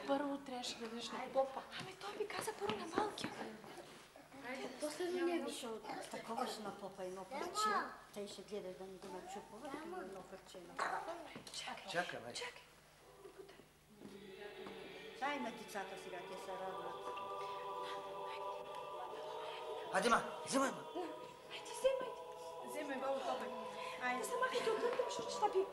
Първо трябваше да дадеш на попа. Ами той ми каза първо на малкия. После за него. Такова ще на попа едно парче. Тъй ще гледа да не го начупва. Едно парче на попа. Чакай, бе. Дай на децата сега, те се радват. Айде, ма, вземай, ма. Айде, вземай. Вземай, бабо, топай. Айде, сама като отдърпам, защото ще би.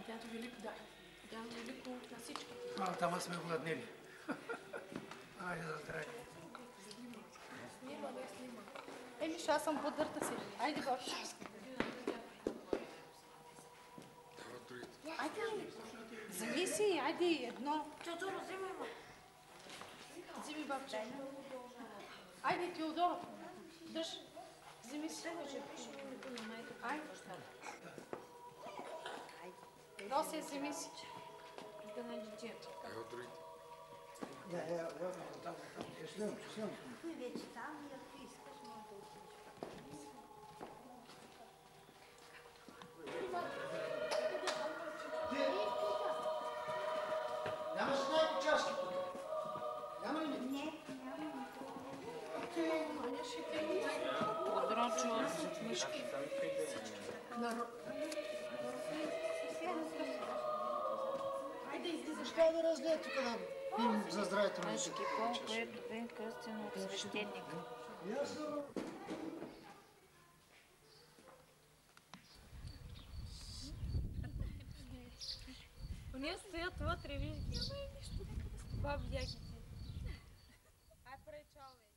Дядо Велико, да. Дядо Велико на всички. Там сме гладнели. Айде за здраве. Снима, бе, снима. Мишо, аз съм подърта си. Айде, бабче. Айде, вземи си, айде едно. Теодоро, вземай, ма. Вземи, бабче. Айде, Теодоро. Дръж. Вземи си. Айде. Дося, вземи си. Да на детето. Вече там и ако искаш, може да отидеш. Нямаш някакви чашки тук? Няма ли? Не, няма. Подрончо, мишки. Айде, излизаш. Защо да разлея тук да пием за здравето на Ашки, колко ето бе кръстен от свещеника. Ясно. Уния стоят вътре, виж ги. Баби ягите. Ай, прави чао, бе.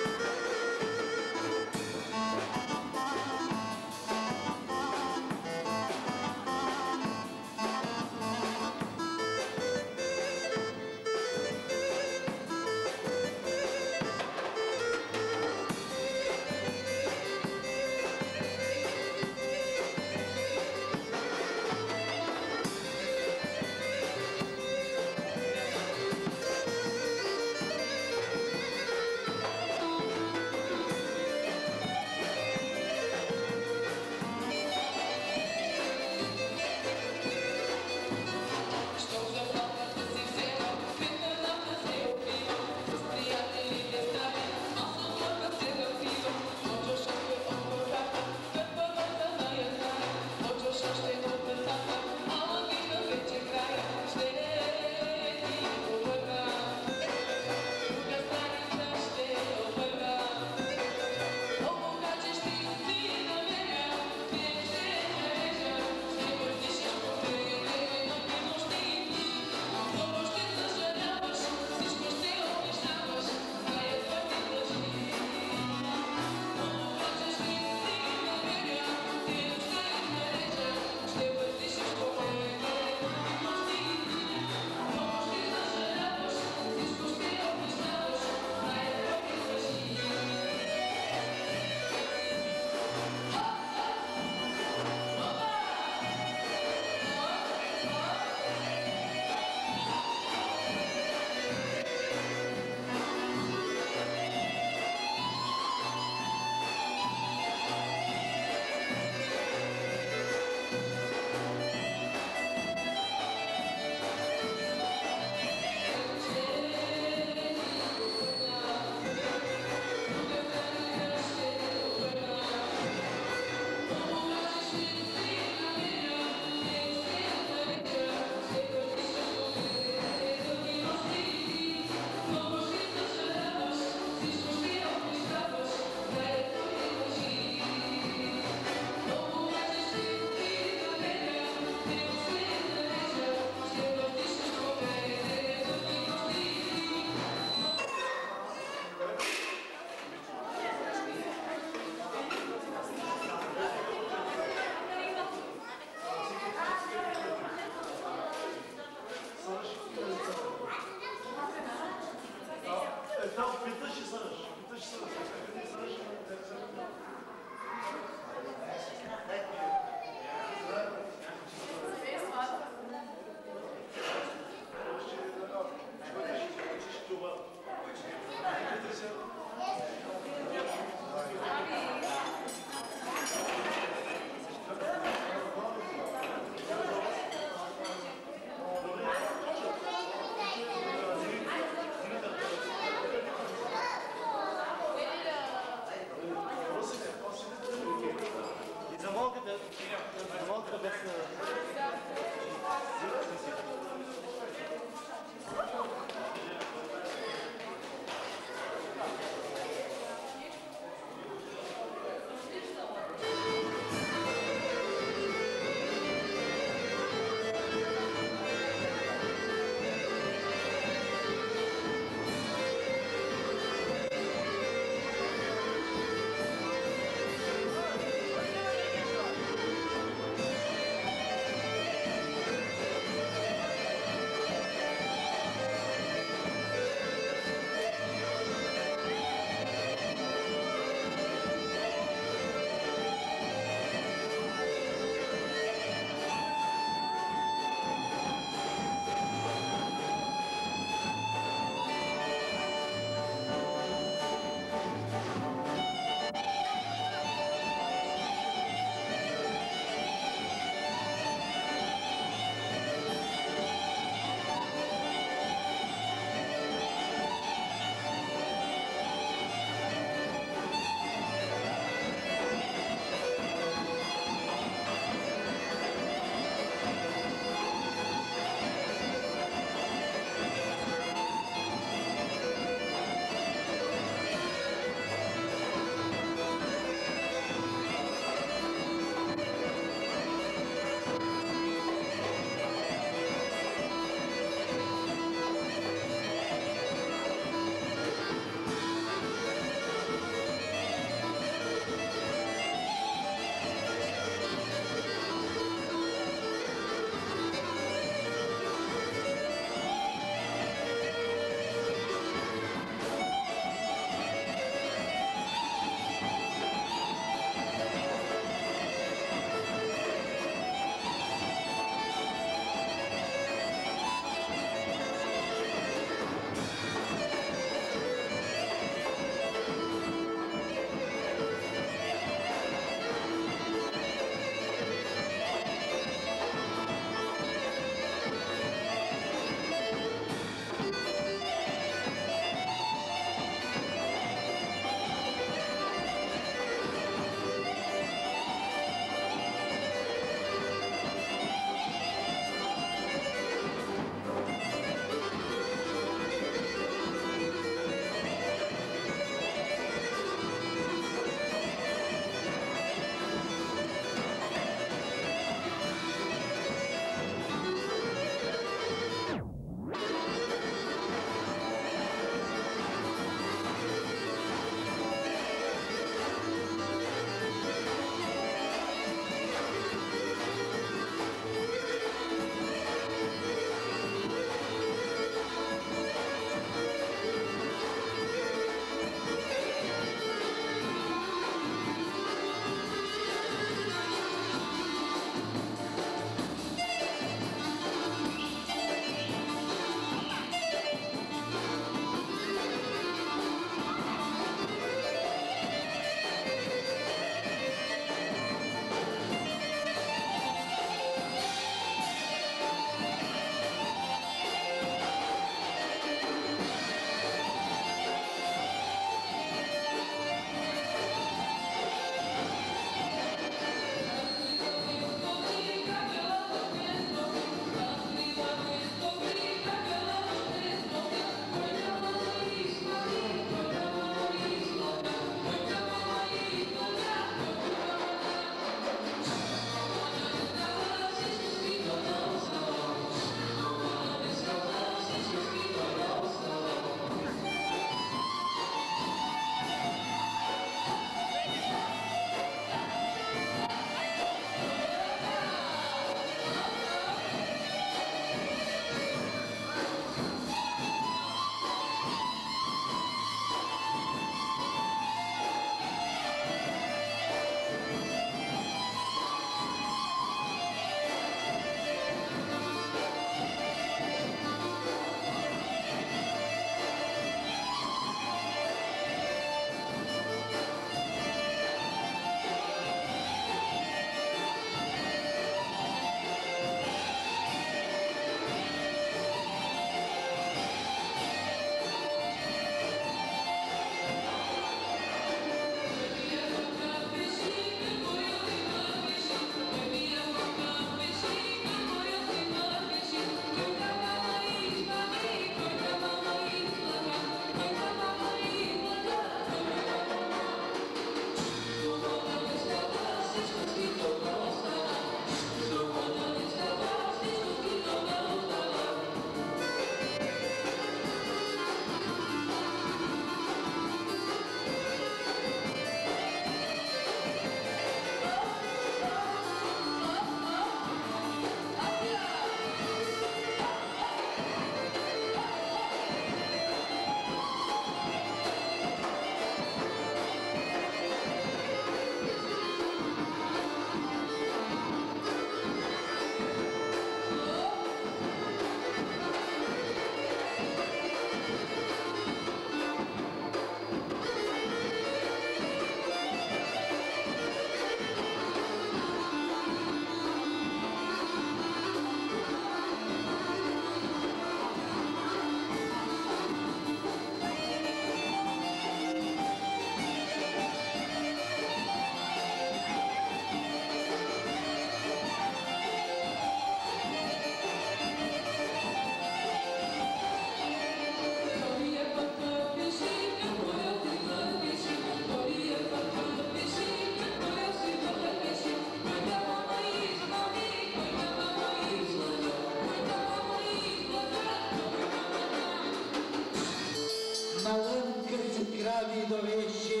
Малънка се крави доеше,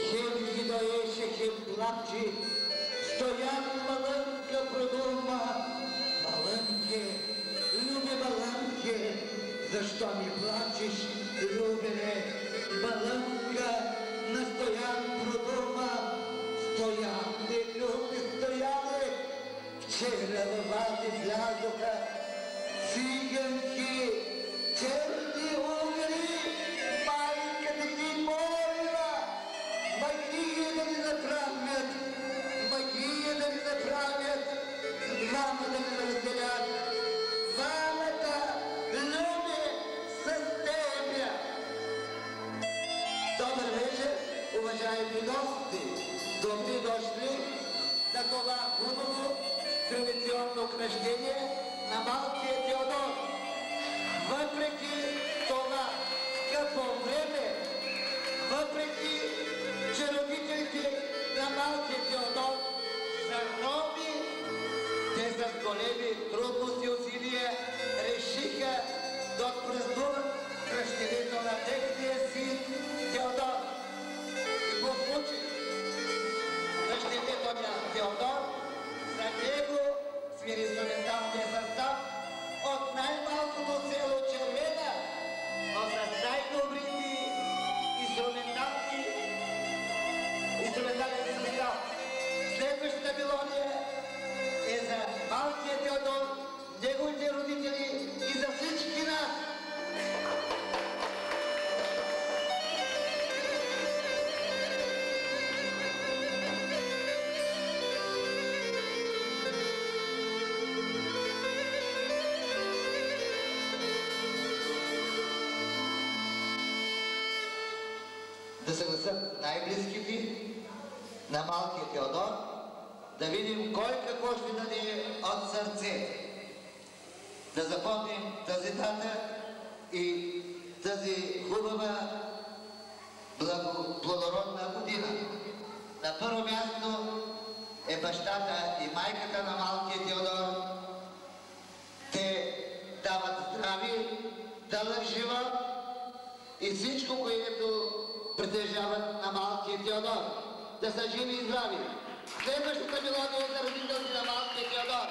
хем ги доеше, хем плаче. Стоян малънка продума: малънке, люби малънке, защо ми плачеш, любене? Малънка на Стоян продума: Стоян не люби, Стояне, вчера във вази влязоха циганки, черни угри, майката ти молила, магия да ни направят, магия да ни направят, двама да ни разделят, двамата люби с тебя. Добър вечер, уважаеми гости! Добри дошли на това хубаво традиционно кръщение на малкия Теодор. Въпреки това скъпо време, въпреки че родителите на малкия Теодор са роби, те с големи трудности и усилия решиха да отпразнуват кръщението на техния син Теодор. И по случай кръщението на Теодор, за него свири инструменталния състав от най-малкото село Червена, но с най-добрите инструментален състав. Следващата мелодия е за малкия Теодор, неговите родители и за всички нас. Да се гласят най-близките на малкия Теодор, да видим кой какво ще даде от сърце. Да запомним тази дата и тази хубава плодородна година. На първо място е бащата и майката на малкия Теодор. Те дават здрави, дълъг живот и всичко, което притежават на малкия Теодор. Да са живи и здрави. Следващата мелодия е за родителите на малкия Теодор.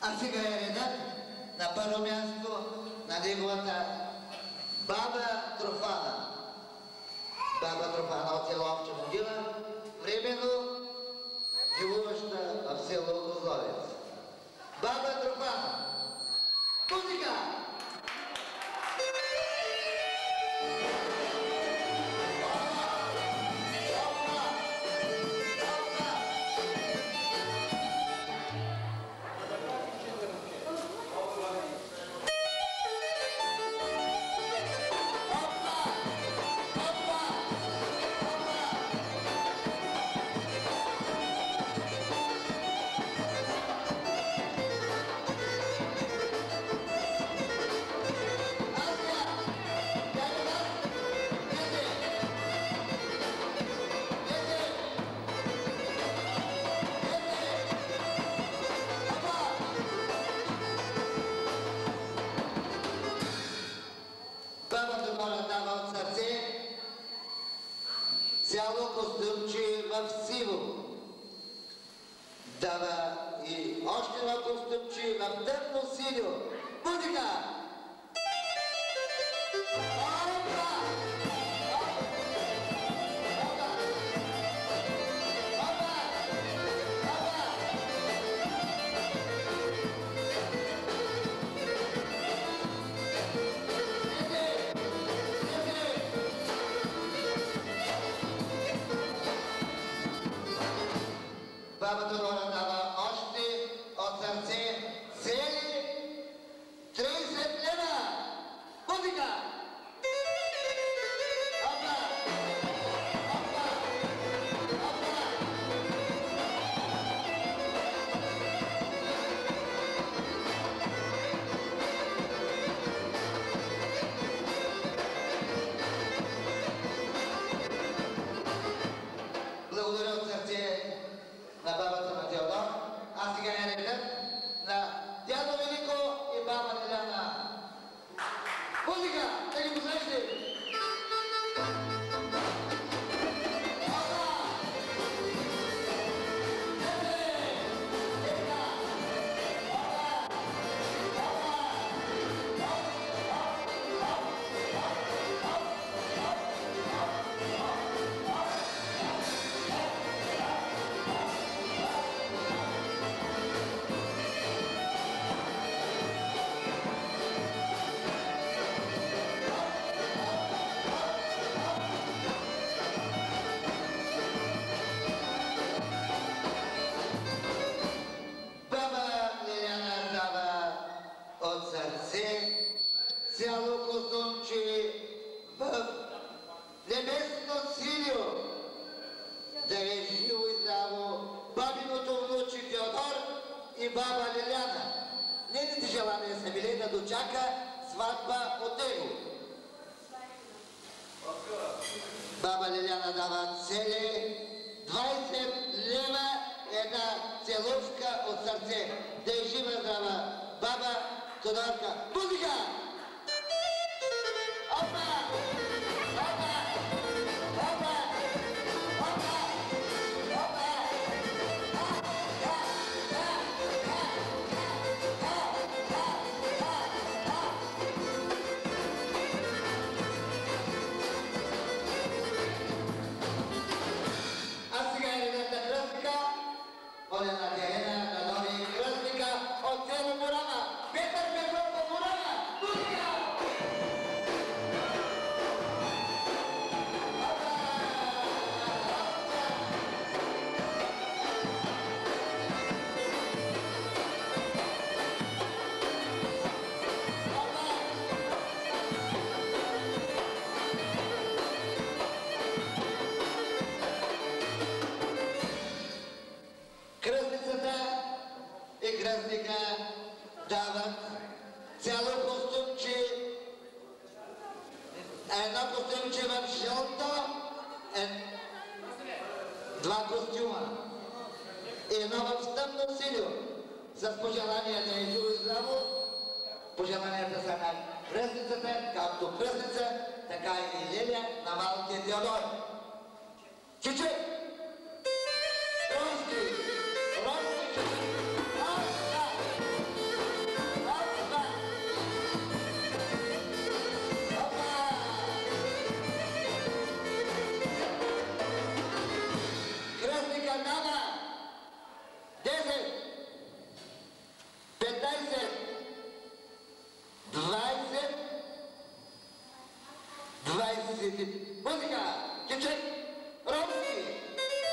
А сега е редът на първо място на неговата баба Трофана. Баба Трофана от село Овча могила, временно живуваща в село Козловец. Баба Трофана. Музика! Цяло костюмче в сиво. Дава и още едно костюмче в тъмно синьо. Музика! Бабата Дора дава още от сърце цели 30 сватба от него. Баба Лиляна дава цели 20 лева, една целувка от сърце. Да е жива здрава баба Тодорка. Музика! Опа! Опа! Опа! Опа! Опа! А сега е редата кръстника. Оля на терена на нови кръстника от село Мурана. Петър Петров от Мурана. Музика! Кръстницата и кръстника дават цяло костюмче, едно костюмче в жълто, два костюма и едно в тъмно синьо, с пожелания да е живо и здраво. Пожеланията са на кръстницата, както кръстница, така и Лиля на малкия Теодор. Чичи! Ромски! Кръстника дава 10, 15, 20, 20. Музика! Чичек! Ромски!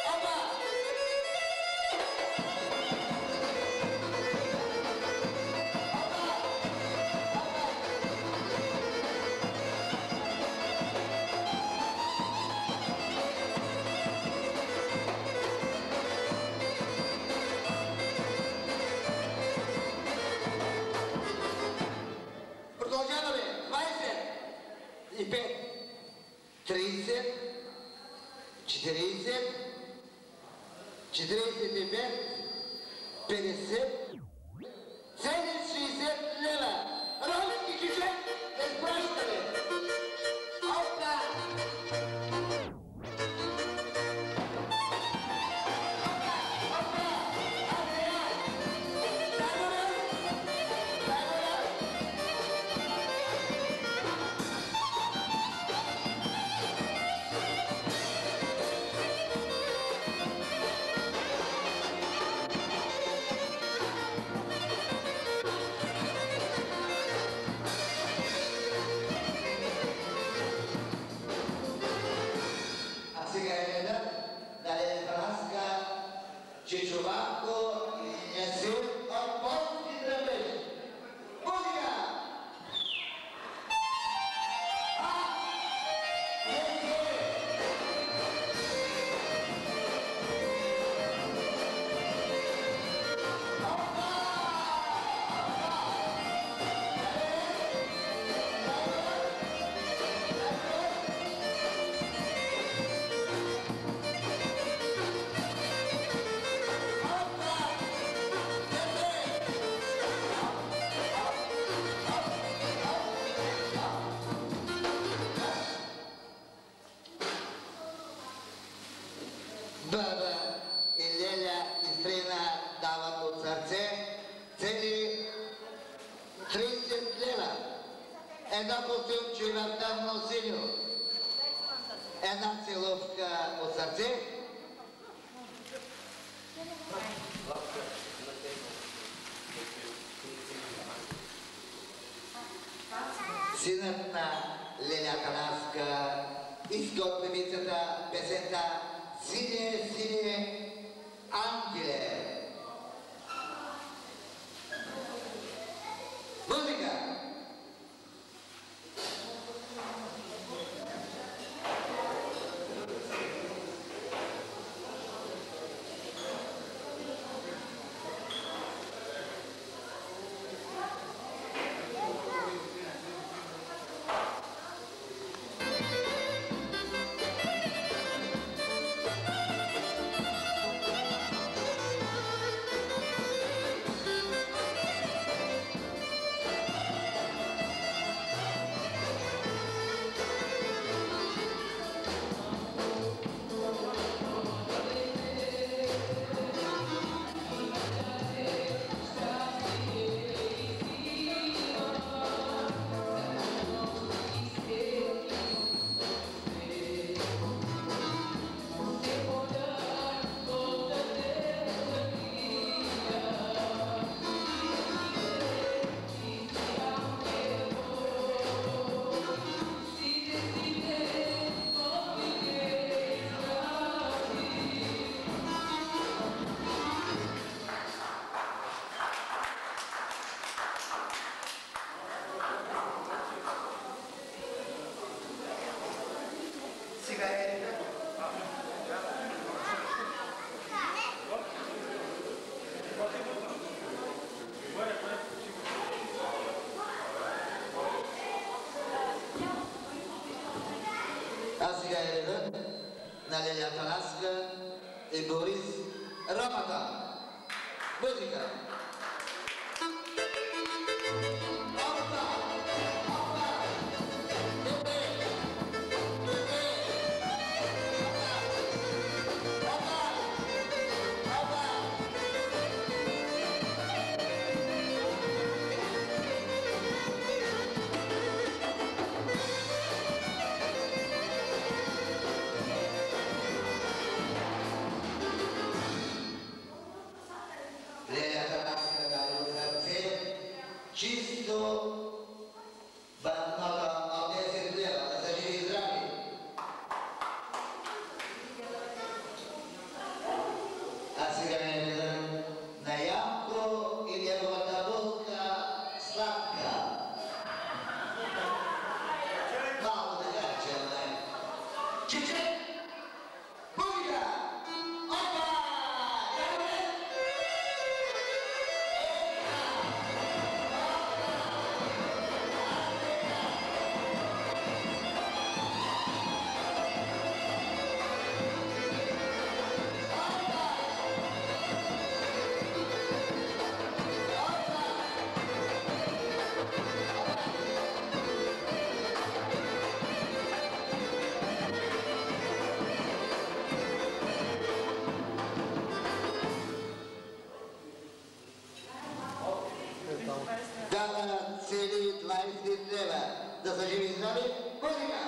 Опа! Продължаваме. 25, 30, 40, 45, 50, 60 лева. Ромски чичек, изпращане. Опа! А сега е редът да е праска Чичовако и Ясил от полски дръбеж. Музика! Баба и Леля и Стрина дават от сърце цели 30 лева. Едно костюмче в тъмно синьо. Една целувка от сърце. Синът на Леля Танаска изготви певицата песента Синие, синие ангеле. Музика! на Лелия Танаска и Борис Ромата. Музика! Чисто банкнота от 10 лева, да са живи и здрави. А сега не гледам на Янко и неговата булка сладка. Малко да гарче, не. Чиче! Публика! Опа! Дава цели 20 лева. Да са живи и здрави. Музика!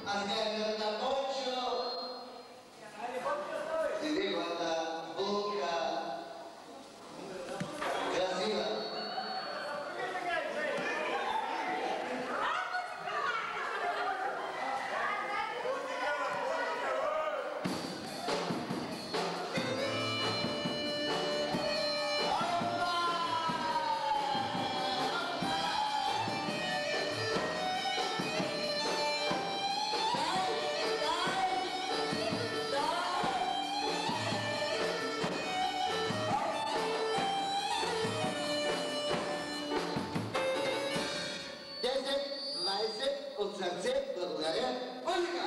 А сега на Бочо и неговата булка красива. От сърце, благодаря. Музика!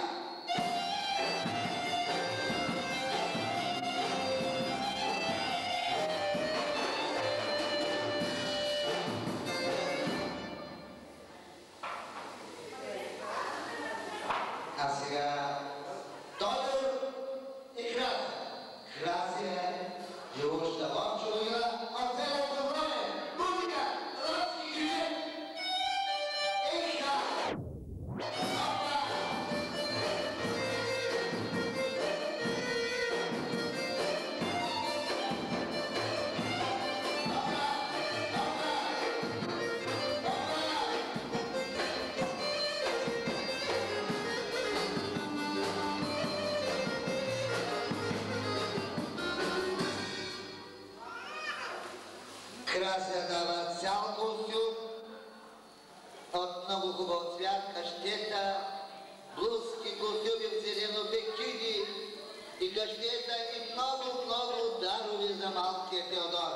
А сега Тодор и Крас. Красия, живуща в човека, от цялото време. Музика! Родски живе! Еха! Крася дава цял костюм от много хубав цвят, каштета, блузки, костюми в зелено, бикини и каштета и много дарови за малкия Теодор.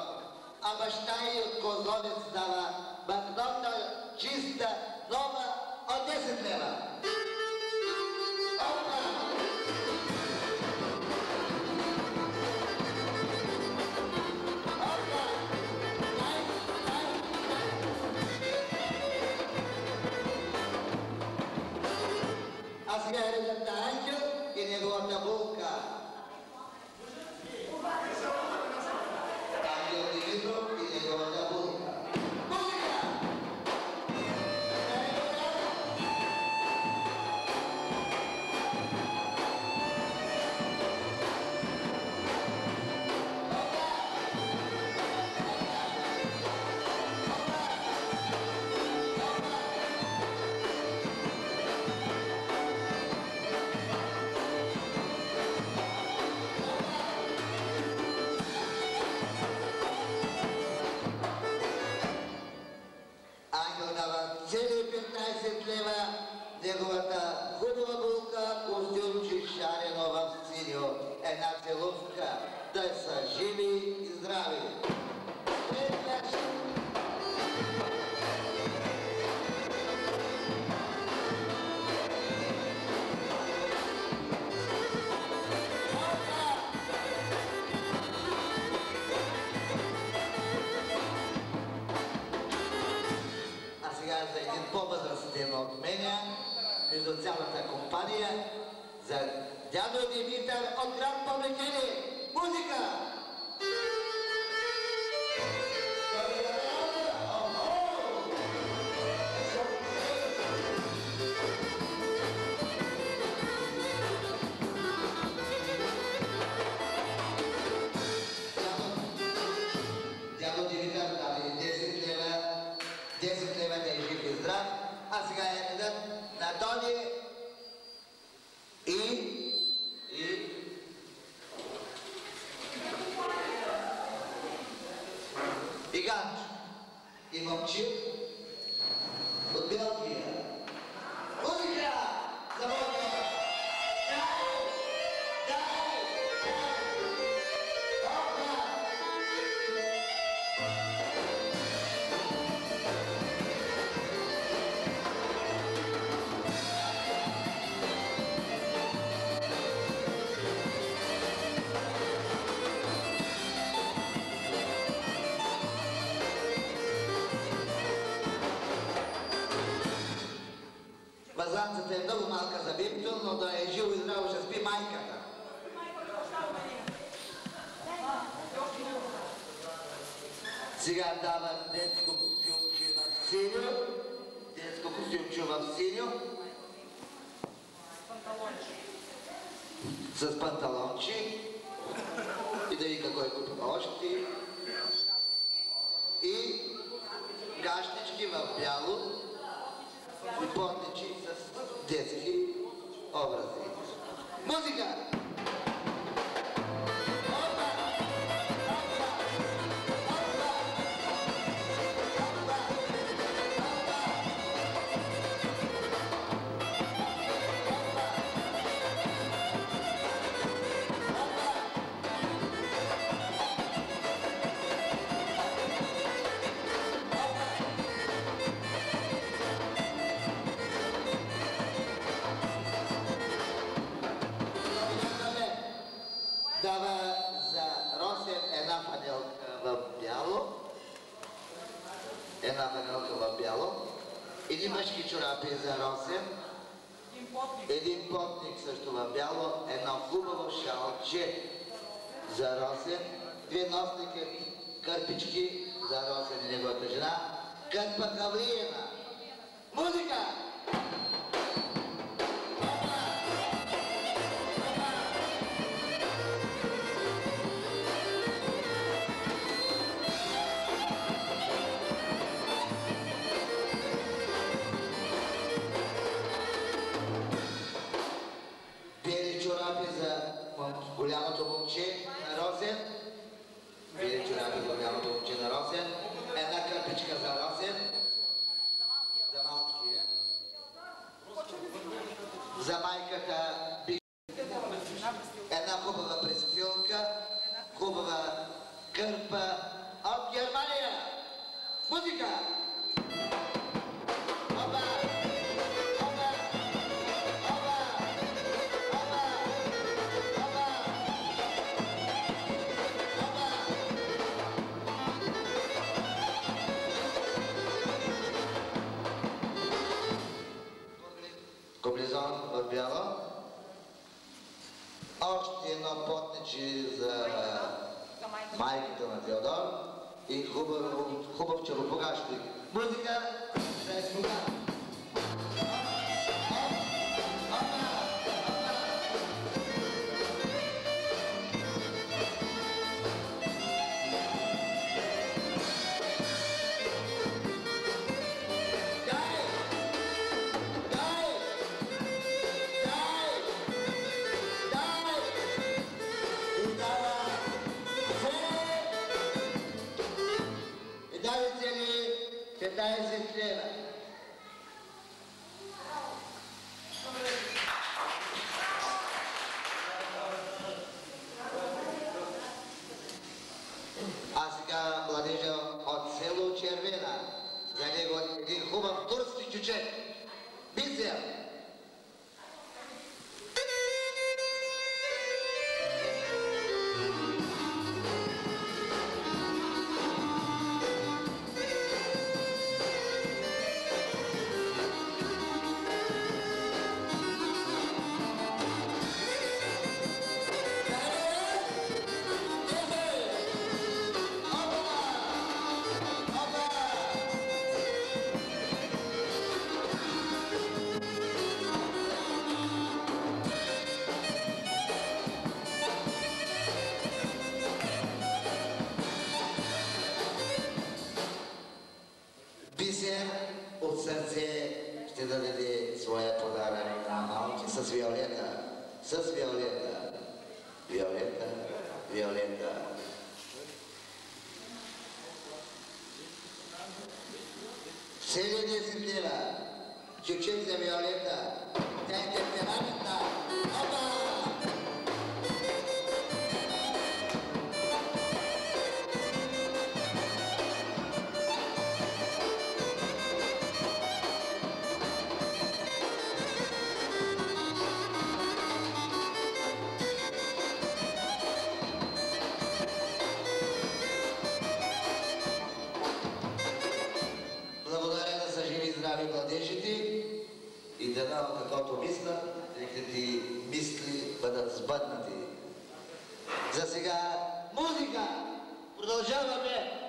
А баща й от Козловец дава банкнота чиста, нова от 10 лева. А сега е редът на Ангел и неговата булка. Ангел Димитров и неговата булка. Музика! цели 15 лева, неговата хубава булка, костюмче шарено в синьо, една целувка, да са живи и здрави. до цялата компания, за дядо Димитър от град Павликени. Музика! Дядо Димитър даде 10 лева да е жив и здрав, а сега е дадат на Тони и Ганчо, и Момчил от Белгия. Музика! Заводка! Мазанцата е много малка за бибто, но да е живо и здраво ще спи майката. Сега дава детско костюмче в синьо. Детско костюмче в синьо. С панталончи. И да вика кой купи още. И гащички в бяло. И потничи с детски образи. Музика! Дава за Росен една фанелка в бяло. Една фанелка в бяло. Едни мъжки чорапи за Росен. Един потник също в бяло. Едно хубаво шалче за Росен. Две носники кърпички за Росен и неговата жена. Кърпа Кавлиена. Музика! Голямото момче на Росен. Бели чорапи за голямото момче на Росен. Една кърпичка за Росен. За малкия. За майката една хубава престилка. Хубава кърпа от Германия. Музика! Комбинезон в бяло. Още едно потниче за майката на Теодор и хубав червопогащик. Музика за изпога. А сега младежа от село Червена. За него един хубав турски чучек. Бисер. Бисер от сърце ще даде своя подарък на малки с Виолета. С Виолета. Виолета, Виолета. Всели 10 лева. Чучек за Виолета. Тя е темпераментна. Опа! Благодаря да са живи и здрави младежите и да дава каквото мислят, техните мисли бъдат сбъднати. За сега музика! Продължаваме!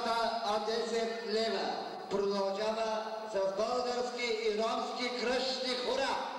торта от 10 лева. Продължава с български и ромски кръщни хора.